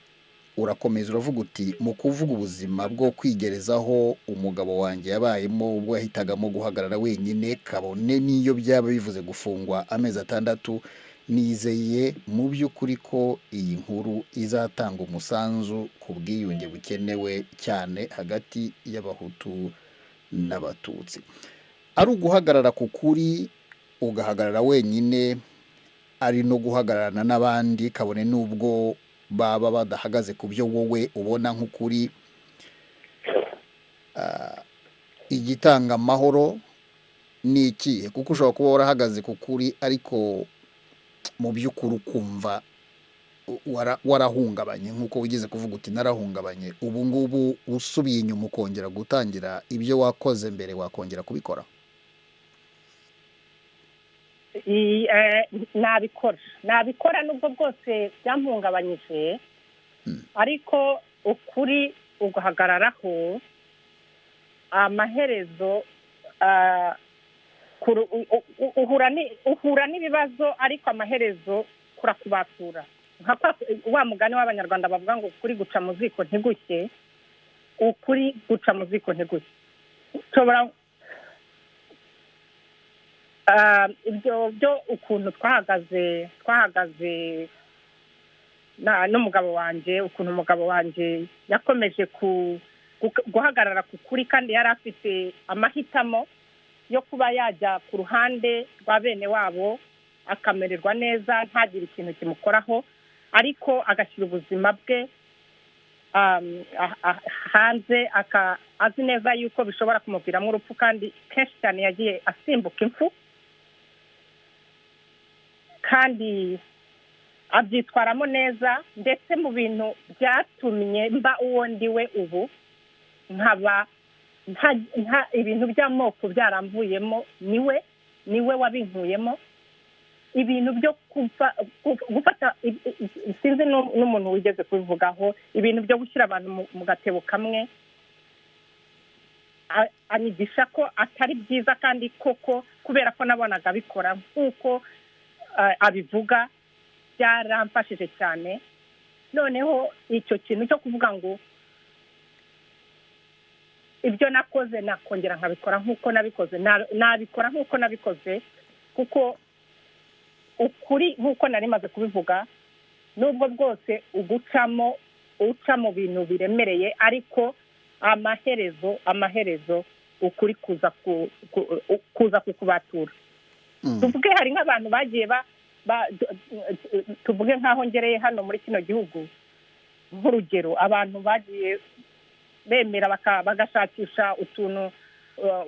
Urakomeza uravuga uti mu kuvuga ubuzima bwo kwigerezaho umugabo wanjye yabayemo ubwo yahitagamo guhagarara wenyine, kabone n'iyo byaba bivuze gufungwa amezi 6, nizeye mu by'ukuri ko iyi nkuru izatanga umusanzu ku bwiyunge bukenewe cyane hagati y'abahutu n'abatutsi. Ari uguhagarara ku kuri ugahagarara wenyine, ari no guhagararana n'abandi, kabone n'ubwo baba badahagaze ku byo wowe ubona nk'ukuri. Igitanga amahoro ni ikihe? Kuko ushobora kuba warahagaze ku kuri ariko mu by'ukuri ukumva warahungabanye, nk'uko wigeze kuvuga uti narahungabanye. Ubu ngubu usubiye inyuma ukongera gutangira ibyo wakoze mbere, wakongera kubikora? nabikora nubwo bwose byampungabanyije, ariko ukuri uguhagararaho amaherezo uhura n'ibibazo ariko amaherezo kurakubatura wa mugani w'abanyarwanda bavuga ngo ukuri guca mu ziko ntigushye, ukuri guca mu ziko ntigushye. Ibyo byo ukuntu twahagaze n'umugabo wanjye, ukuntu umugabo wanjye yakomeje guhagarara ku kuri kandi yari afite amahitamo yo kuba yajya ku ruhande rwa bene wabo akamererwa neza ntagire ikintu kimukoraho, ariko agashyira ubuzima bwe hanze, azi neza yuko bishobora kumuviramo urupfu, kandi kenshi cyane yagiye asimbuka impfu kandi abyitwaramo neza, ndetse mu bintu byatumye mba uwo ndiwe ubu, nkaba nta ibintu by'amoko byaramvuyemo, niwe wabinkuyemo. Ibintu byo gufata, sinzi n'umuntu wigeze kubivugaho, ibintu byo gushyira abantu mu gatebo kamwe, anyigisha ko atari byiza, kandi koko kubera ko nabonaga abikora nk'uko abivuga byaramfashije cyane. Noneho icyo kintu cyo kuvuga ngo ibyo nakoze nakongera nkabikora nk'uko nabikoze, nabikora nk'uko nabikoze, kuko ukuri nk'uko nari maze kubivuga, nubwo bwose uca mu bintu biremereye, ariko amaherezo ukuri kuza kukubatura. Tuvuge hari nk'abantu bagiye tuvuge nk'aho ngereye hano muri kino gihugu, nk'urugero, abantu bagiye bemera bagashakisha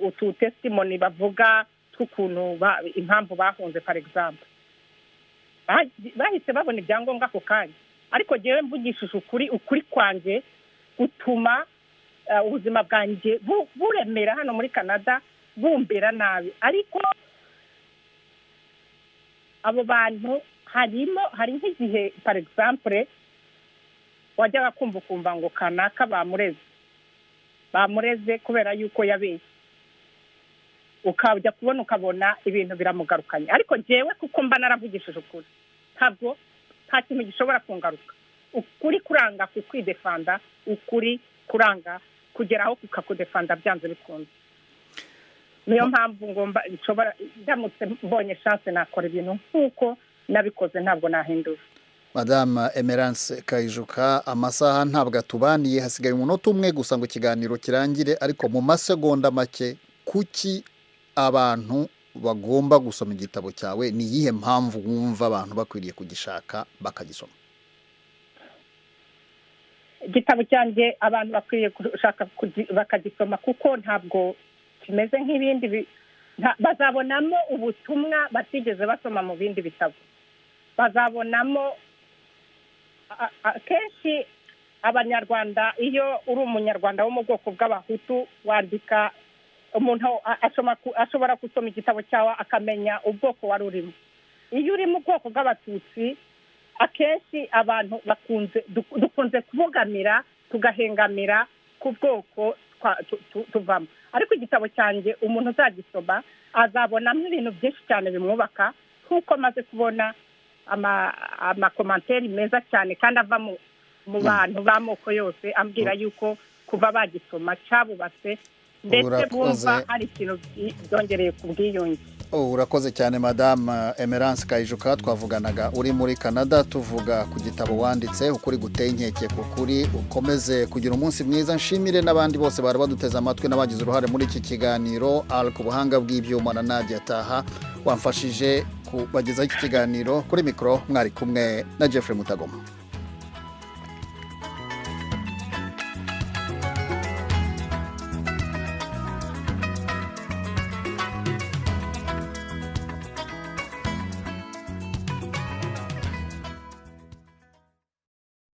utu testimony bavuga tw'ukuntu impamvu bahunze, for example, bahise babona ibyangombwa ako kanya, ariko jyewe mvugishije ukuri kwanjye gutuma ubuzima bwanjye buremera hano muri Canada, bumbera nabi. Ariko abo bantu hari nk'igihe, for example, wajyaga kumva ngo kanaka bamureze kubera yuko yabeshye, ukajya ukabona ibintu biramugarukanye. Ariko jyewe kuko mba naravugishije ukuri, nta kintu gishobora kungaruka. Ukuri kuranga kukwidefanda, ukuri kuranga kugeraho kukakudefanda byanze bikunze. Niyo mpamvu ndamutse mbonye chance nakora ibintu nk'uko nabikoze, ntabwo nahindura. Madame Emerence Kayijuka, amasaha ntabwo atubaniye, hasigaye umunota umwe gusa ngo ikiganiro kirangire, ariko mu masegonda make, kuki abantu bagomba gusoma igitabo cyawe? Ni iyihe mpamvu wumva abantu bakwiriye kugishaka bakagisoma? Igitabo cyanjye abantu bakwiriye gushaka bakagisoma, kuko ntabwo kimeze nk'ibindi. Bazabonamo ubutumwa batigeze basoma mu bindi bitabo. Bazabonamo kenshi abanyarwanda, iyo uri umunyarwanda wo mu bwoko bw'abahutu, wandika, umuntu ashobora gusoma igitabo cyawe akamenya ubwoko wari urimo. Iyo uri mu bwoko bw'abatutsi, akenshi abantu dukunze kubogamira, tugahengamira ku bwoko tuvamo. Ariko igitabo cyanjye umuntu uzagisoma azabonamo ibintu byinshi cyane bimwubaka, nk'uko maze kubona amakomantere meza cyane kandi ava mu bantu b'amoko yose, ambwira yuko kuva bagisoma cyabubatse, ndetse bumva hari ikintu byongereye ku bwiyunge. Urakoze cyane Madame Emerence Kayijuka, twavuganaga uri muri Canada, tuvuga ku gitabo wanditse Ukuri Guteye Inkeke ku Kuri. Ukomeze kugira umunsi mwiza. Nshimire n'abandi bose bari baduteze amatwi n'abagize uruhare muri iki kiganiro. Ariko ubuhanga bw'ibyuma na Nadia Taha wamfashije kubagezaho iki kiganiro. Kuri mikoro mwari kumwe na Jeffrey Mutagoma.